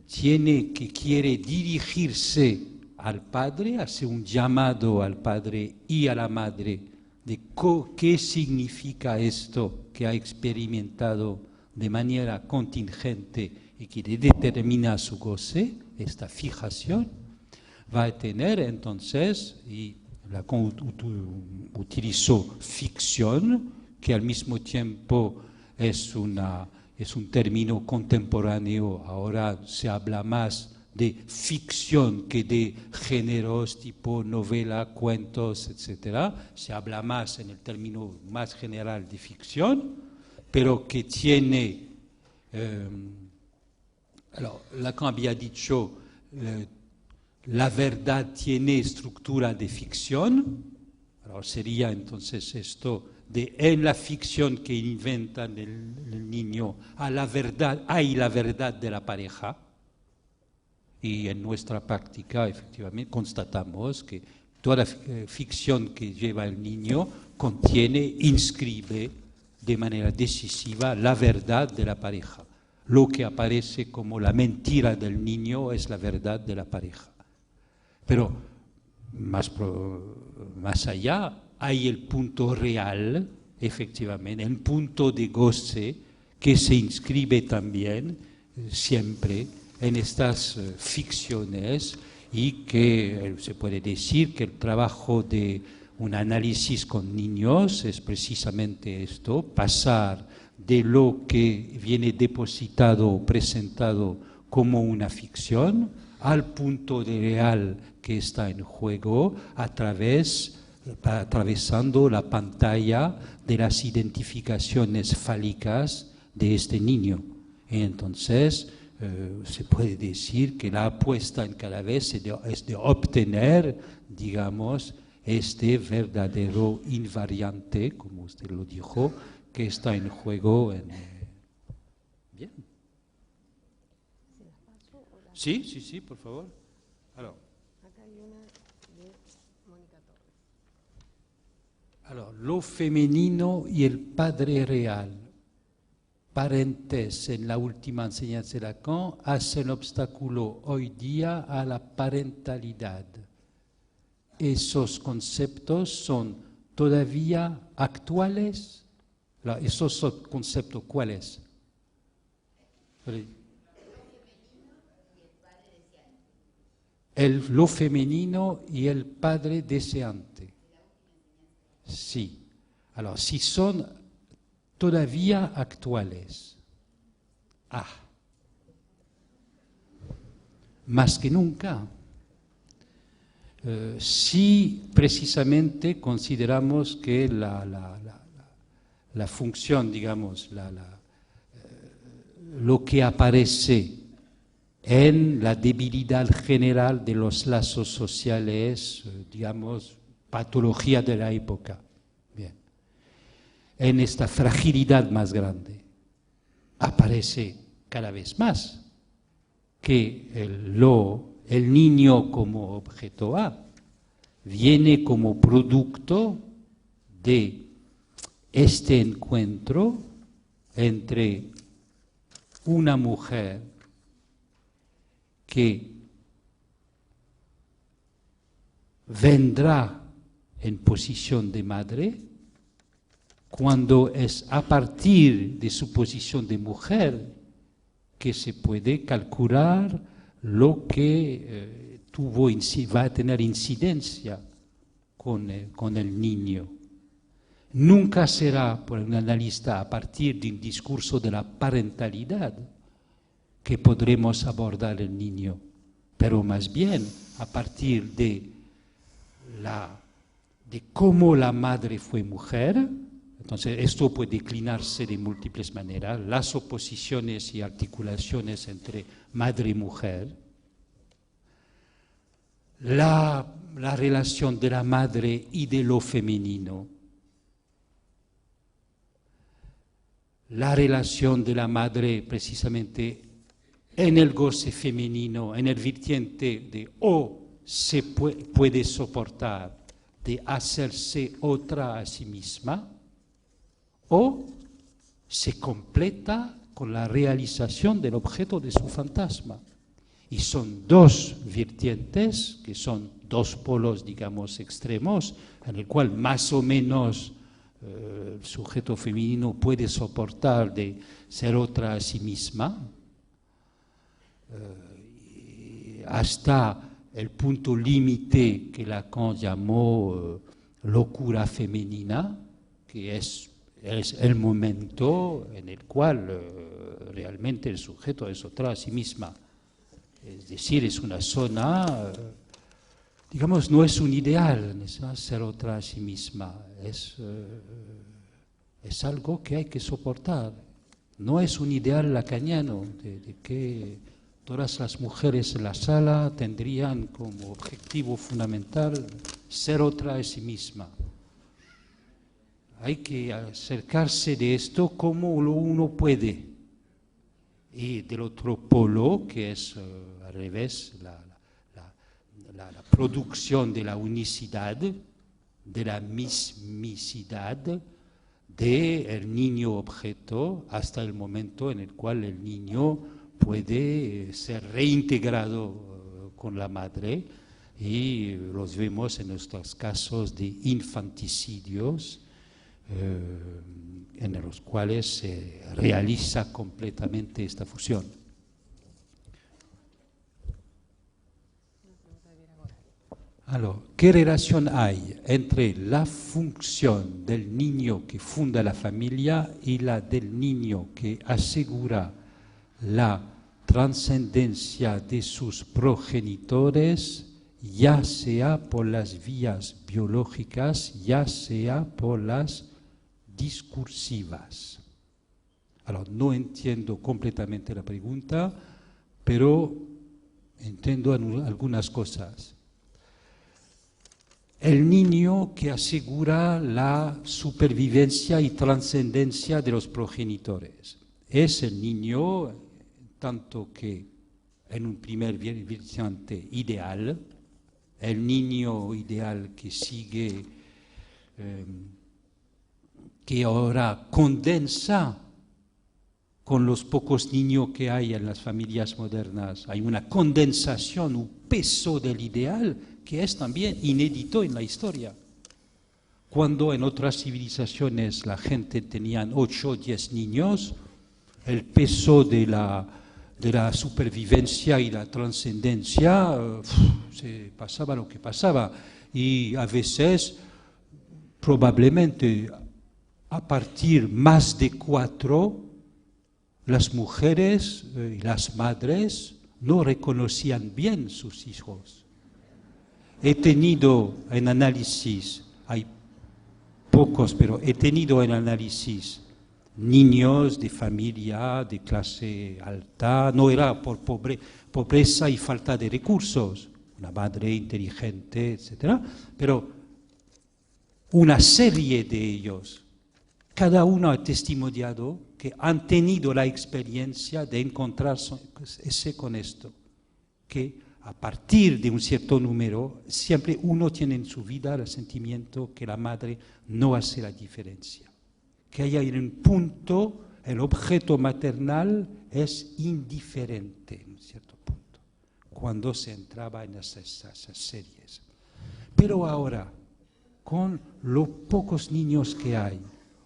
quiere dirigirse al padre, hace un llamado al padre y a la madre de qué significa esto que ha experimentado de manera contingente y que determina su goce, esta fijación, va a tener entonces, y utilizó ficción, que al mismo tiempo es un término contemporáneo, ahora se habla más de ficción que de géneros tipo novela, cuentos, etc. Se habla más en el término más general de ficción, pero que tiene, Lacan había dicho, la verdad tiene estructura de ficción, sería entonces esto de en la ficción que inventan el niño hay la verdad de la pareja, y en nuestra práctica efectivamente constatamos que toda ficción que lleva el niño inscribe de manera decisiva la verdad de la pareja. Lo que aparece como la mentira del niño es la verdad de la pareja. Pero más allá hay el punto real, efectivamente, el punto de goce que se inscribe también siempre en estas ficciones, y que se puede decir que el trabajo de un análisis con niños es precisamente esto, pasar de lo que viene depositado o presentado como una ficción al punto de real que está en juego atravesando la pantalla de las identificaciones fálicas de este niño. Y entonces se puede decir que la apuesta en cada vez es de obtener, digamos, este verdadero invariante, como usted lo dijo, que está en juego. Bien. Sí, por favor. Alors, acá hay una de Mónica Torres. Lo femenino y el padre real. Parentes en la última enseñanza de Lacan hacen obstáculo hoy día a la parentalidad. Esos conceptos son todavía actuales. ¿Esos son conceptos cuáles? Lo femenino y el padre deseante. Sí. Si son todavía actuales. Más que nunca. Si precisamente consideramos que la función, digamos, lo que aparece en la debilidad general de los lazos sociales, digamos, patología de la época. Bien. En esta fragilidad más grande aparece cada vez más que el niño como objeto A viene como producto de este encuentro entre una mujer que vendrá en posición de madre, cuando es a partir de su posición de mujer que se puede calcular lo que va a tener incidencia con el niño. Nunca será, por un analista, a partir de un discurso de la parentalidad que podremos abordar el niño, pero más bien a partir de cómo la madre fue mujer. Entonces, esto puede declinarse de múltiples maneras, las oposiciones y articulaciones entre madre y mujer, la relación de la madre y de lo femenino, la relación de la madre precisamente en el goce femenino, en el vertiente de se puede soportar de hacerse otra a sí misma, o se completa con la realización del objeto de su fantasma. Y son dos vertientes, que son dos polos, digamos, extremos, en el cual más o menos el sujeto femenino puede soportar de ser otra a sí misma, hasta el punto límite que Lacan llamó locura femenina, que es el momento en el cual realmente el sujeto es otra a sí misma. Es decir, es una zona, digamos, no es un ideal, ¿no? Ser otra a sí misma, es algo que hay que soportar. No es un ideal lacaniano de que todas las mujeres en la sala tendrían como objetivo fundamental ser otra a sí misma. Hay que acercarse de esto como uno puede. Y del otro polo, que es al revés, la producción de la unicidad, de la mismicidad del niño objeto, hasta el momento en el cual el niño puede ser reintegrado con la madre, y los vemos en estos casos de infanticidios, en los cuales se realiza completamente esta fusión. Alors, ¿qué relación hay entre la función del niño que funda la familia y la del niño que asegura la trascendencia de sus progenitores, ya sea por las vías biológicas, ya sea por las discursivas? Alors, no entiendo completamente la pregunta, pero entiendo algunas cosas. El niño que asegura la supervivencia y trascendencia de los progenitores es el niño, tanto que en un primer vertiente ideal, el niño ideal que sigue, que ahora condensa con los pocos niños que hay en las familias modernas. Hay una condensación, un peso del ideal que es también inédito en la historia. Cuando en otras civilizaciones la gente tenía 8 o 10 niños, el peso de la supervivencia y la trascendencia, se pasaba lo que pasaba. Y a veces, probablemente, a partir más de 4, las mujeres y las madres no reconocían bien sus hijos. He tenido en análisis, hay pocos, pero he tenido en análisis niños de familia de clase alta, no era por pobreza y falta de recursos, una madre inteligente, etc. Pero una serie de ellos, cada uno ha testimoniado que han tenido la experiencia de encontrarse con esto, que a partir de un cierto número, siempre uno tiene en su vida el sentimiento que la madre no hace la diferencia, que hay en un punto, el objeto maternal es indiferente en un cierto punto, cuando se entraba en esas series. Pero ahora, con los pocos niños que hay,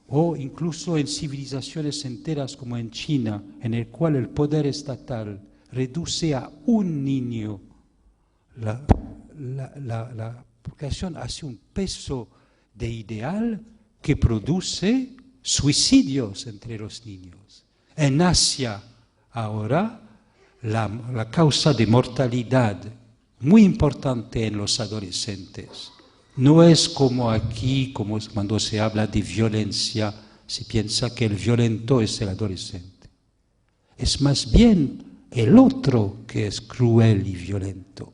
o incluso en civilizaciones enteras como en China, en el cual el poder estatal reduce a un niño, la procreación hace un peso de ideal que produce suicidios entre los niños. En Asia, ahora, la causa de mortalidad muy importante en los adolescentes no es como aquí, como cuando se habla de violencia, se piensa que el violento es el adolescente. Es más bien el otro que es cruel y violento.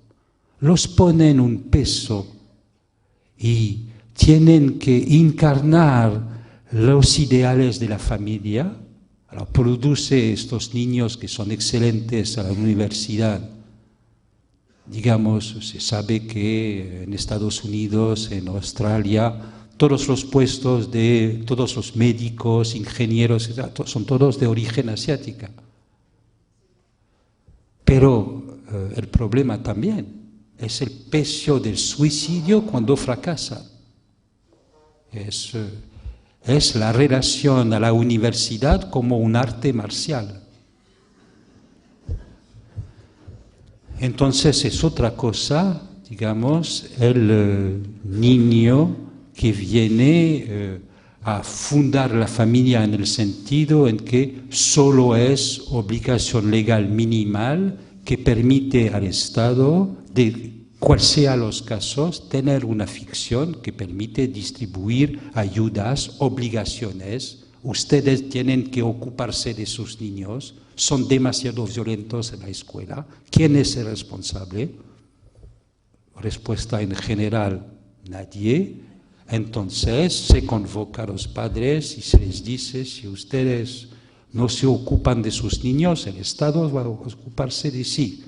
Los ponen un peso y tienen que encarnar los ideales de la familia. Alors, produce estos niños que son excelentes a la universidad. Digamos, se sabe que en Estados Unidos, en Australia, todos los puestos de todos los médicos, ingenieros, son todos de origen asiática. Pero el problema también es el peso del suicidio cuando fracasa. Es la relación a la universidad como un arte marcial. Entonces es otra cosa, digamos, el niño que viene a fundar la familia en el sentido en que solo es obligación legal minimal que permite al Estado, de cual sea los casos, tener una ficción que permite distribuir ayudas, obligaciones. Ustedes tienen que ocuparse de sus niños, son demasiado violentos en la escuela. ¿Quién es el responsable? Respuesta en general, nadie. Entonces se convoca a los padres y se les dice, si ustedes no se ocupan de sus niños, el Estado va a ocuparse de sí.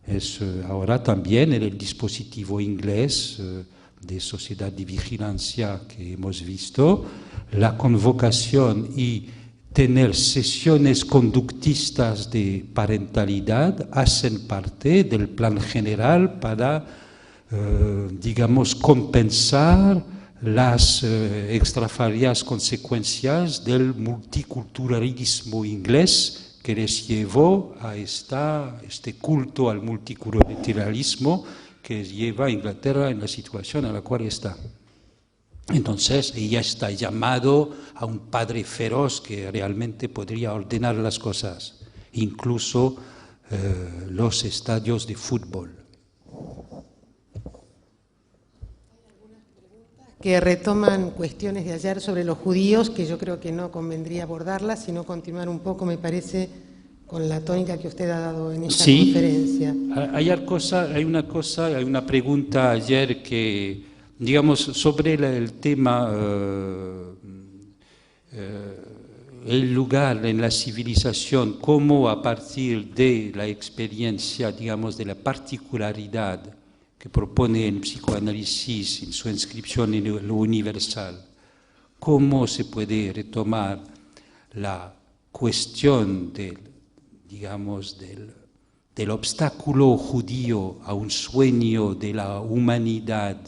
Es ahora también en el dispositivo inglés de sociedad de vigilancia que hemos visto, la convocación y tener sesiones conductistas de parentalidad hacen parte del plan general para, digamos, compensar las extrafamiliares consecuencias del multiculturalismo inglés que les llevó a este culto al multiculturalismo que lleva a Inglaterra en la situación en la cual está. Entonces, ella está llamado a un padre feroz que realmente podría ordenar las cosas, incluso los estadios de fútbol. Que retoman cuestiones de ayer sobre los judíos, que yo creo que no convendría abordarlas, sino continuar un poco, me parece, con la tónica que usted ha dado en esta conferencia. Hay una pregunta ayer que, digamos, sobre el tema, el lugar en la civilización, cómo a partir de la experiencia, digamos, de la particularidad que propone el psicoanálisis en su inscripción en lo universal, cómo se puede retomar la cuestión del obstáculo judío a un sueño de la humanidad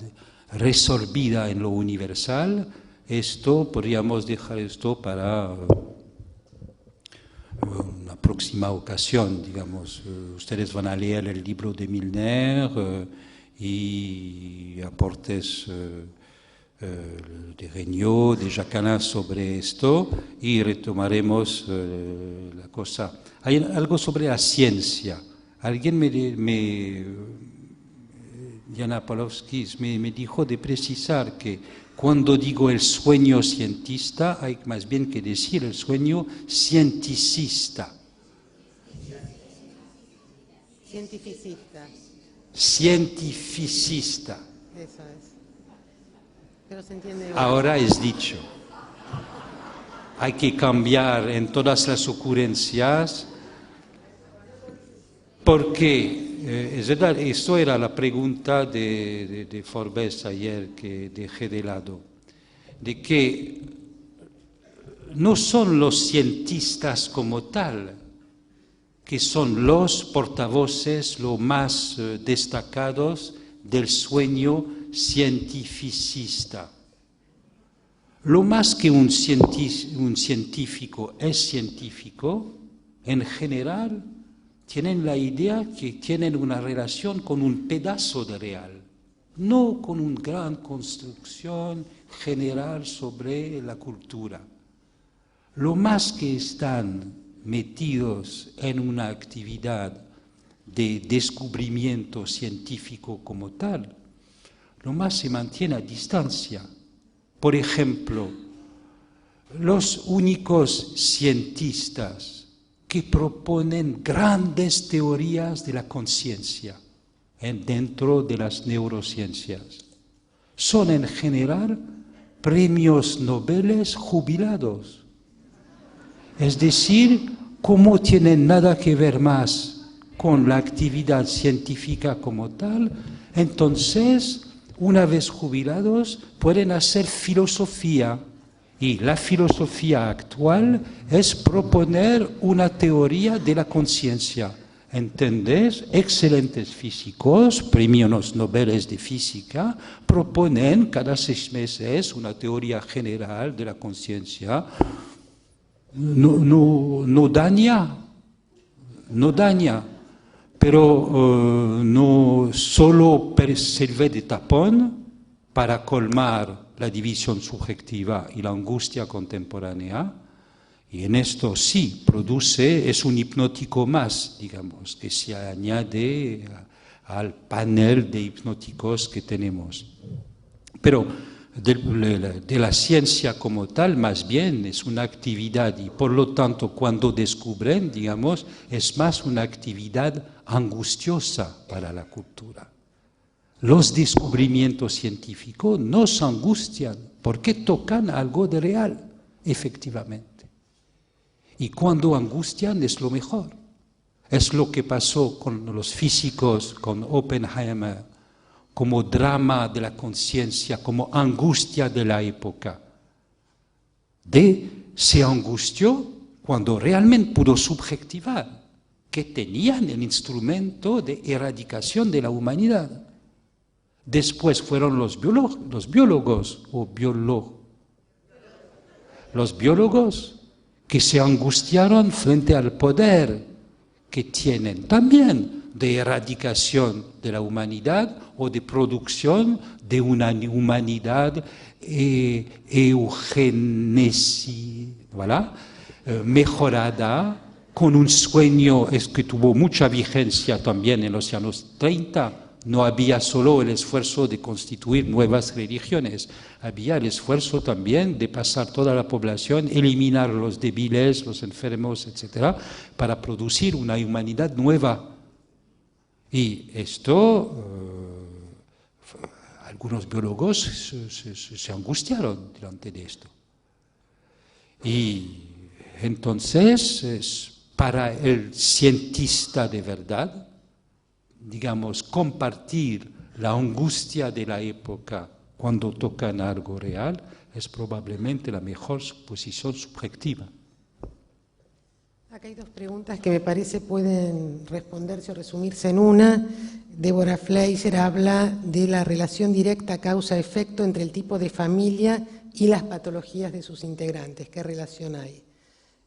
resolvida en lo universal. Esto, podríamos dejar esto para una próxima ocasión, digamos. Ustedes van a leer el libro de Milner y aportes de Regnault, de Jacquelin sobre esto, y retomaremos la cosa. Hay algo sobre la ciencia. Alguien Diana Pawlowski me dijo de precisar que cuando digo el sueño cientista, hay más bien que decir el sueño cientificista. Cientificista. Cientificista. Eso es. Pero se entiende igual. Ahora es dicho. Hay que cambiar en todas las ocurrencias porque, es verdad, esto era la pregunta de Forbes ayer que dejé de lado, de que no son los cientistas como tal, que son los portavoces, los más destacados del sueño cientificista. Lo más que un científico es científico, en general, tienen la idea que tienen una relación con un pedazo de real, no con una gran construcción general sobre la cultura. Lo más que están metidos en una actividad de descubrimiento científico como tal, lo más se mantiene a distancia. Por ejemplo, los únicos cientistas que proponen grandes teorías de la conciencia dentro de las neurociencias son en general premios Nobel jubilados. Es decir, como tienen nada que ver más con la actividad científica como tal, entonces una vez jubilados, pueden hacer filosofía. Y la filosofía actual es proponer una teoría de la conciencia. ¿Entendés? Excelentes físicos, premios Nobel de física, proponen cada 6 meses una teoría general de la conciencia. No daña, pero no solo sirve de tapón para colmar la división subjetiva y la angustia contemporánea, y en esto sí produce, es un hipnótico más, digamos, que se añade al panel de hipnóticos que tenemos. Pero de la ciencia como tal, más bien, es una actividad, y por lo tanto, cuando descubren, digamos, es más una actividad angustiosa para la cultura. Los descubrimientos científicos nos angustian porque tocan algo de real, efectivamente. Y cuando angustian es lo mejor. Es lo que pasó con los físicos, con Oppenheimer, como drama de la conciencia, como angustia de la época. Se angustió cuando realmente pudo subjetivar que tenían el instrumento de erradicación de la humanidad. Después fueron los biólogos que se angustiaron frente al poder que tienen también de erradicación de la humanidad o de producción de una humanidad mejorada, con un sueño que tuvo mucha vigencia también en los años 30. No había solo el esfuerzo de constituir nuevas religiones, había el esfuerzo también de pasar toda la población, eliminar los débiles, los enfermos, etc., para producir una humanidad nueva. Y esto, algunos biólogos se angustiaron delante de esto. Y entonces, para el cientista de verdad, digamos, compartir la angustia de la época cuando tocan algo real es probablemente la mejor posición subjetiva. Acá hay 2 preguntas que me parece pueden responderse o resumirse en una. Débora Fleischer habla de la relación directa causa-efecto entre el tipo de familia y las patologías de sus integrantes. ¿Qué relación hay?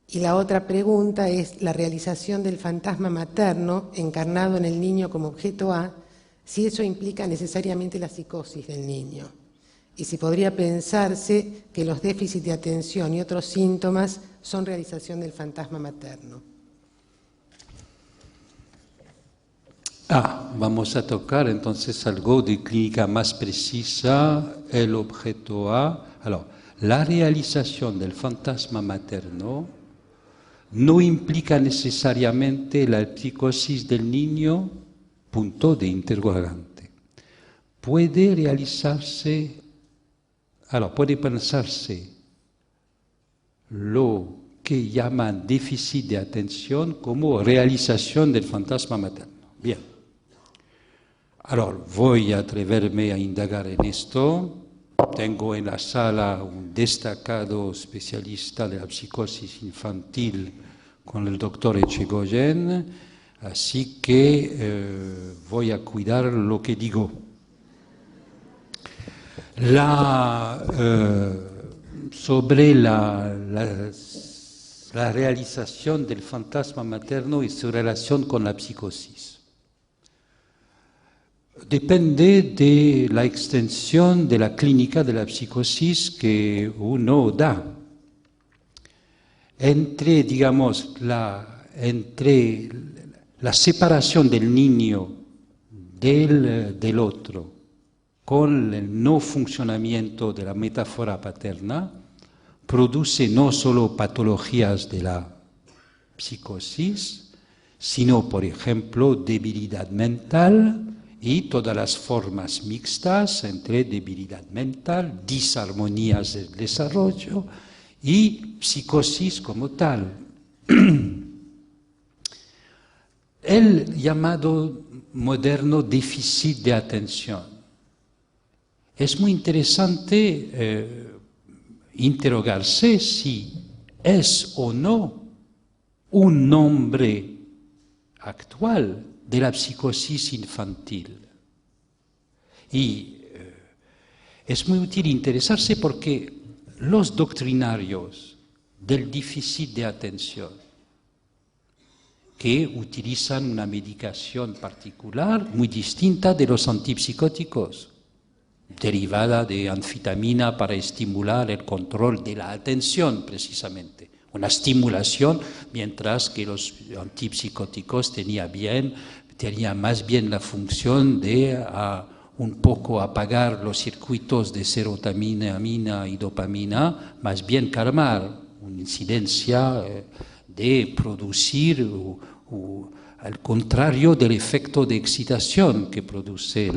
Y la otra pregunta es la realización del fantasma materno encarnado en el niño como objeto A, si eso implica necesariamente la psicosis del niño. Y si podría pensarse que los déficits de atención y otros síntomas son realización del fantasma materno. Vamos a tocar entonces algo de clínica más precisa, el objeto A. La realización del fantasma materno no implica necesariamente la psicosis del niño, punto de interrogante. Puede realizarse, puede pensarse lo que llaman déficit de atención como realización del fantasma materno. Bien. Voy a atreverme a indagar en esto. Tengo en la sala un destacado especialista de la psicosis infantil con el doctor Echegoyen, así que voy a cuidar lo que digo. Sobre la realización del fantasma materno y su relación con la psicosis. Depende de la extensión de la clínica de la psicosis que uno da. Entre la separación del niño del otro con el no funcionamiento de la metáfora paterna, produce no solo patologías de la psicosis, sino, por ejemplo, debilidad mental, y todas las formas mixtas entre debilidad mental, disarmonías del desarrollo y psicosis como tal. El llamado moderno déficit de atención es muy interesante interrogarse si es o no un nombre actual de la psicosis infantil. Y es muy útil interesarse porque los doctrinarios del déficit de atención, que utilizan una medicación particular muy distinta de los antipsicóticos, derivada de anfetamina para estimular el control de la atención, precisamente. Una estimulación, mientras que los antipsicóticos tenían más bien la función de un poco apagar los circuitos de serotonina y dopamina, más bien calmar una incidencia de producir al contrario del efecto de excitación que produce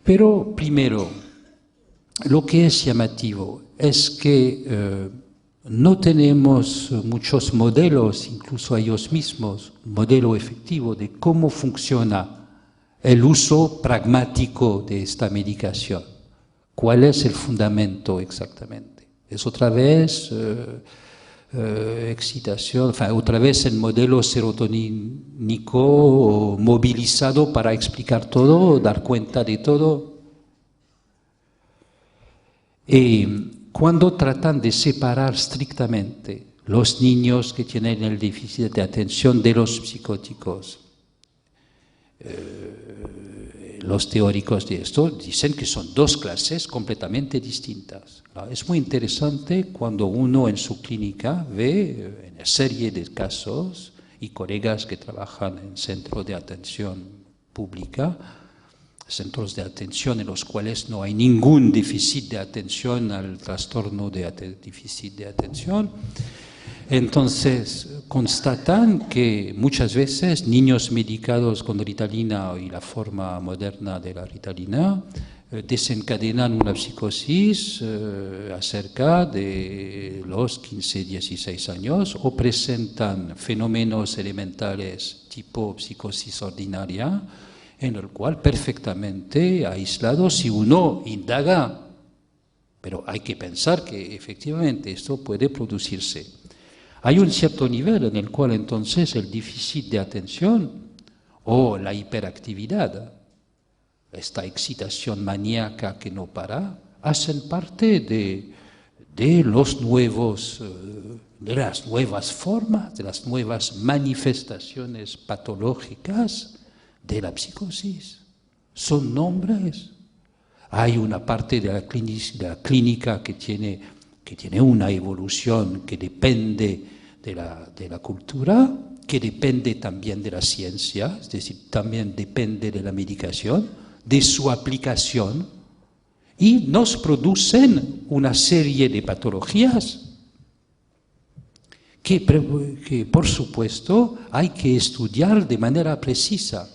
Pero primero, lo que es llamativo es que no tenemos muchos modelos, incluso ellos mismos, un modelo efectivo de cómo funciona el uso pragmático de esta medicación. ¿Cuál es el fundamento exactamente? Es otra vez excitación, otra vez el modelo serotonínico movilizado para explicar todo, dar cuenta de todo. Y cuando tratan de separar estrictamente los niños que tienen el déficit de atención de los psicóticos, los teóricos de esto dicen que son dos clases completamente distintas. Es muy interesante cuando uno en su clínica ve en una serie de casos y colegas que trabajan en centros de atención pública, centros de atención en los cuales no hay ningún déficit de atención al trastorno de déficit de atención. Entonces, constatan que muchas veces niños medicados con Ritalina y la forma moderna de la Ritalina desencadenan una psicosis acerca de los 15, 16 años o presentan fenómenos elementales tipo psicosis ordinaria, en el cual perfectamente aislado si uno indaga. Pero hay que pensar que efectivamente esto puede producirse. Hay un cierto nivel en el cual entonces el déficit de atención o la hiperactividad, esta excitación maníaca que no para, hacen parte de los nuevos, de las nuevas formas, de las nuevas manifestaciones patológicas de la psicosis. Son nombres. Hay una parte de la clínica que tiene una evolución que depende de la cultura, que depende también de la ciencia, es decir, también depende de la medicación, de su aplicación, y nos producen una serie de patologías que por supuesto hay que estudiar de manera precisa.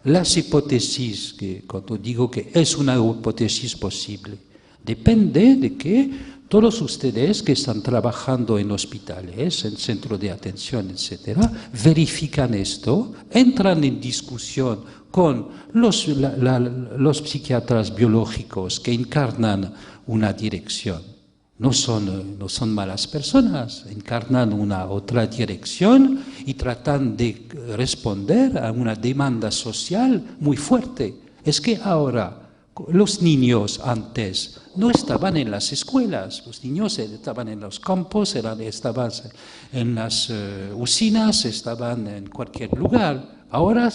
Las hipótesis, que cuando digo que es una hipótesis posible, depende de que todos ustedes que están trabajando en hospitales, en centros de atención, etcétera, verifican esto, entran en discusión con los psiquiatras biológicos que encarnan una dirección. No son malas personas, encarnan una otra dirección y tratan de responder a una demanda social muy fuerte. Es que ahora los niños antes no estaban en las escuelas, los niños estaban en los campos, estaban en las usinas, estaban en cualquier lugar. Ahora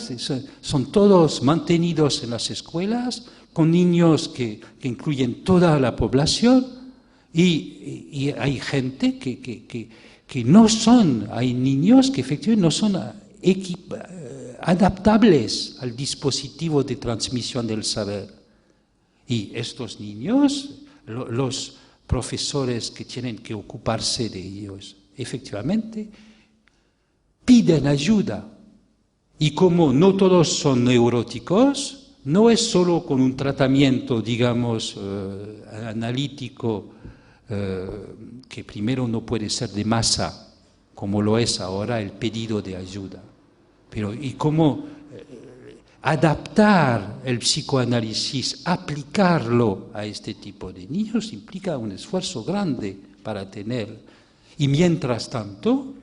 son todos mantenidos en las escuelas, con niños que incluyen toda la población, y hay gente que no son, hay niños que efectivamente no son adaptables al dispositivo de transmisión del saber. Y estos niños, los profesores que tienen que ocuparse de ellos, efectivamente, piden ayuda. Y como no todos son neuróticos, no es solo con un tratamiento, digamos, analítico, que primero no puede ser de masa, como lo es ahora el pedido de ayuda. Pero, y como adaptar el psicoanálisis, aplicarlo a este tipo de niños, implica un esfuerzo grande para tener. Y mientras tanto,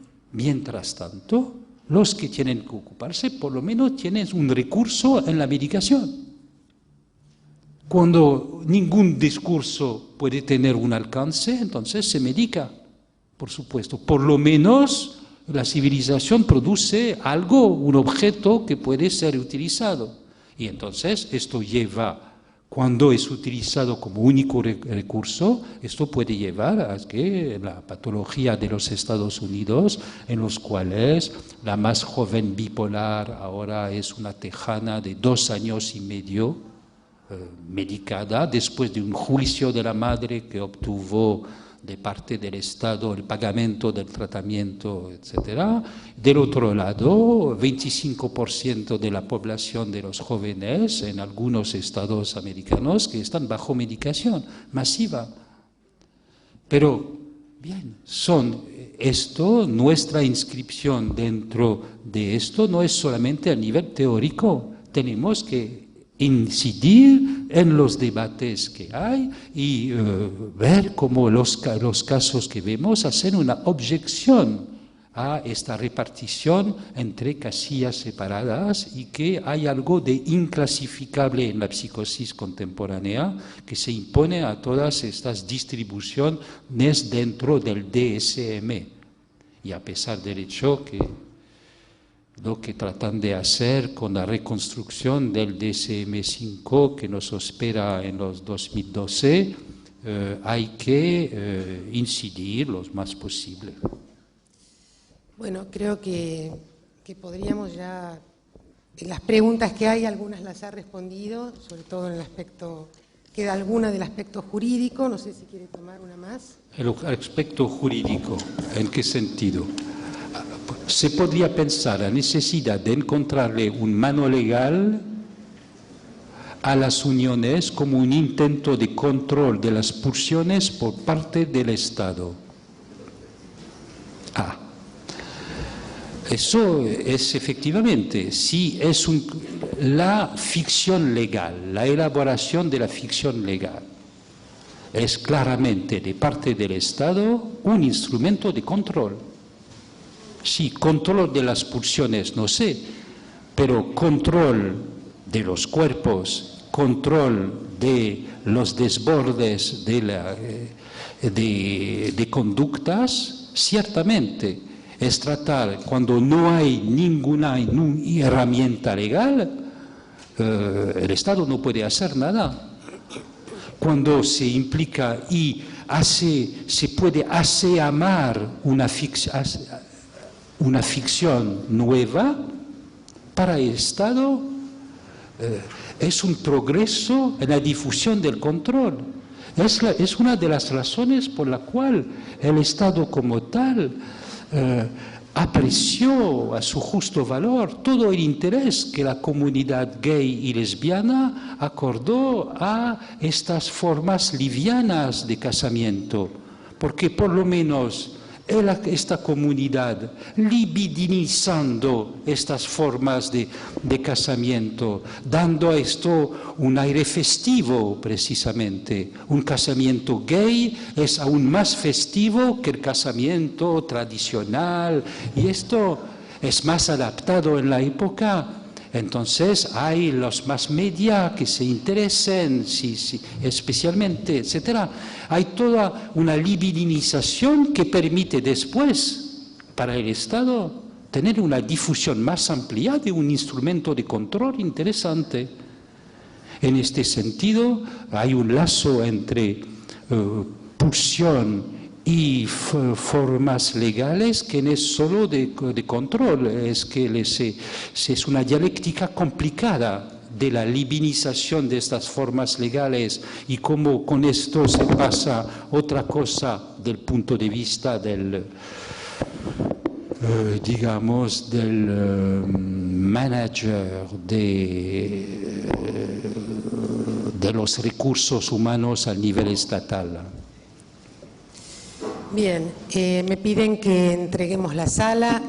los que tienen que ocuparse, por lo menos tienen un recurso en la medicación. Cuando ningún discurso puede tener un alcance, entonces se medica, por supuesto. Por lo menos la civilización produce algo, un objeto que puede ser utilizado. Y entonces esto lleva, cuando es utilizado como único recurso, esto puede llevar a que la patología de los Estados Unidos, en los cuales la más joven bipolar ahora es una tejana de 2 años y medio, medicada, después de un juicio de la madre que obtuvo de parte del Estado el pagamento del tratamiento, etc. Del otro lado, 25% de la población de los jóvenes en algunos estados americanos que están bajo medicación masiva. Pero, bien, nuestra inscripción dentro de esto no es solamente a nivel teórico, tenemos que incidir en los debates que hay y ver cómo los casos que vemos hacen una objeción a esta repartición entre casillas separadas y que hay algo de inclasificable en la psicosis contemporánea que se impone a todas estas distribuciones dentro del DSM. Y a pesar del hecho que lo que tratan de hacer con la reconstrucción del DSM-5 que nos espera en los 2012, hay que incidir lo más posible. Bueno, creo que podríamos ya, en las preguntas que hay, algunas las ha respondido, sobre todo en el aspecto, queda alguna del aspecto jurídico, no sé si quiere tomar una más. El aspecto jurídico, ¿en qué sentido? Se podría pensar la necesidad de encontrarle un mano legal a las uniones como un intento de control de las pulsiones por parte del Estado. Eso es efectivamente, sí, es la ficción legal, la elaboración de la ficción legal. Es claramente de parte del Estado un instrumento de control. Sí, control de las pulsiones, no sé, pero control de los cuerpos, control de los desbordes de conductas, ciertamente es tratar, cuando no hay ninguna herramienta legal, el Estado no puede hacer nada. Cuando se implica y se puede aseamar una ficción nueva, para el Estado es un progreso en la difusión del control. Es una de las razones por la cual el Estado como tal apreció a su justo valor todo el interés que la comunidad gay y lesbiana acordó a estas formas livianas de casamiento, porque por lo menos esta comunidad, libidinizando estas formas de casamiento, dando a esto un aire festivo precisamente. Un casamiento gay es aún más festivo que el casamiento tradicional, y esto es más adaptado en la época. Entonces hay los más media que se interesen, especialmente, etc. Hay toda una libidinización que permite después para el Estado tener una difusión más amplia de un instrumento de control interesante. En este sentido hay un lazo entre pulsión y formas legales que no es solo de control, es que es una dialéctica complicada de la libinización de estas formas legales y cómo con esto se pasa otra cosa del punto de vista del, digamos, del manager de los recursos humanos a nivel estatal. Bien, me piden que entreguemos la sala,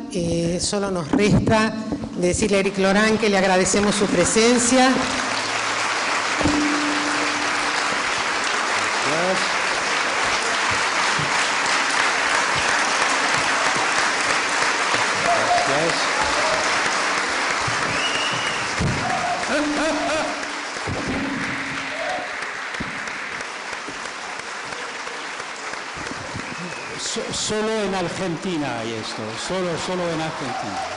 solo nos resta decirle a Eric Lorán que le agradecemos su presencia. Solo en Argentina hay esto, solo en Argentina.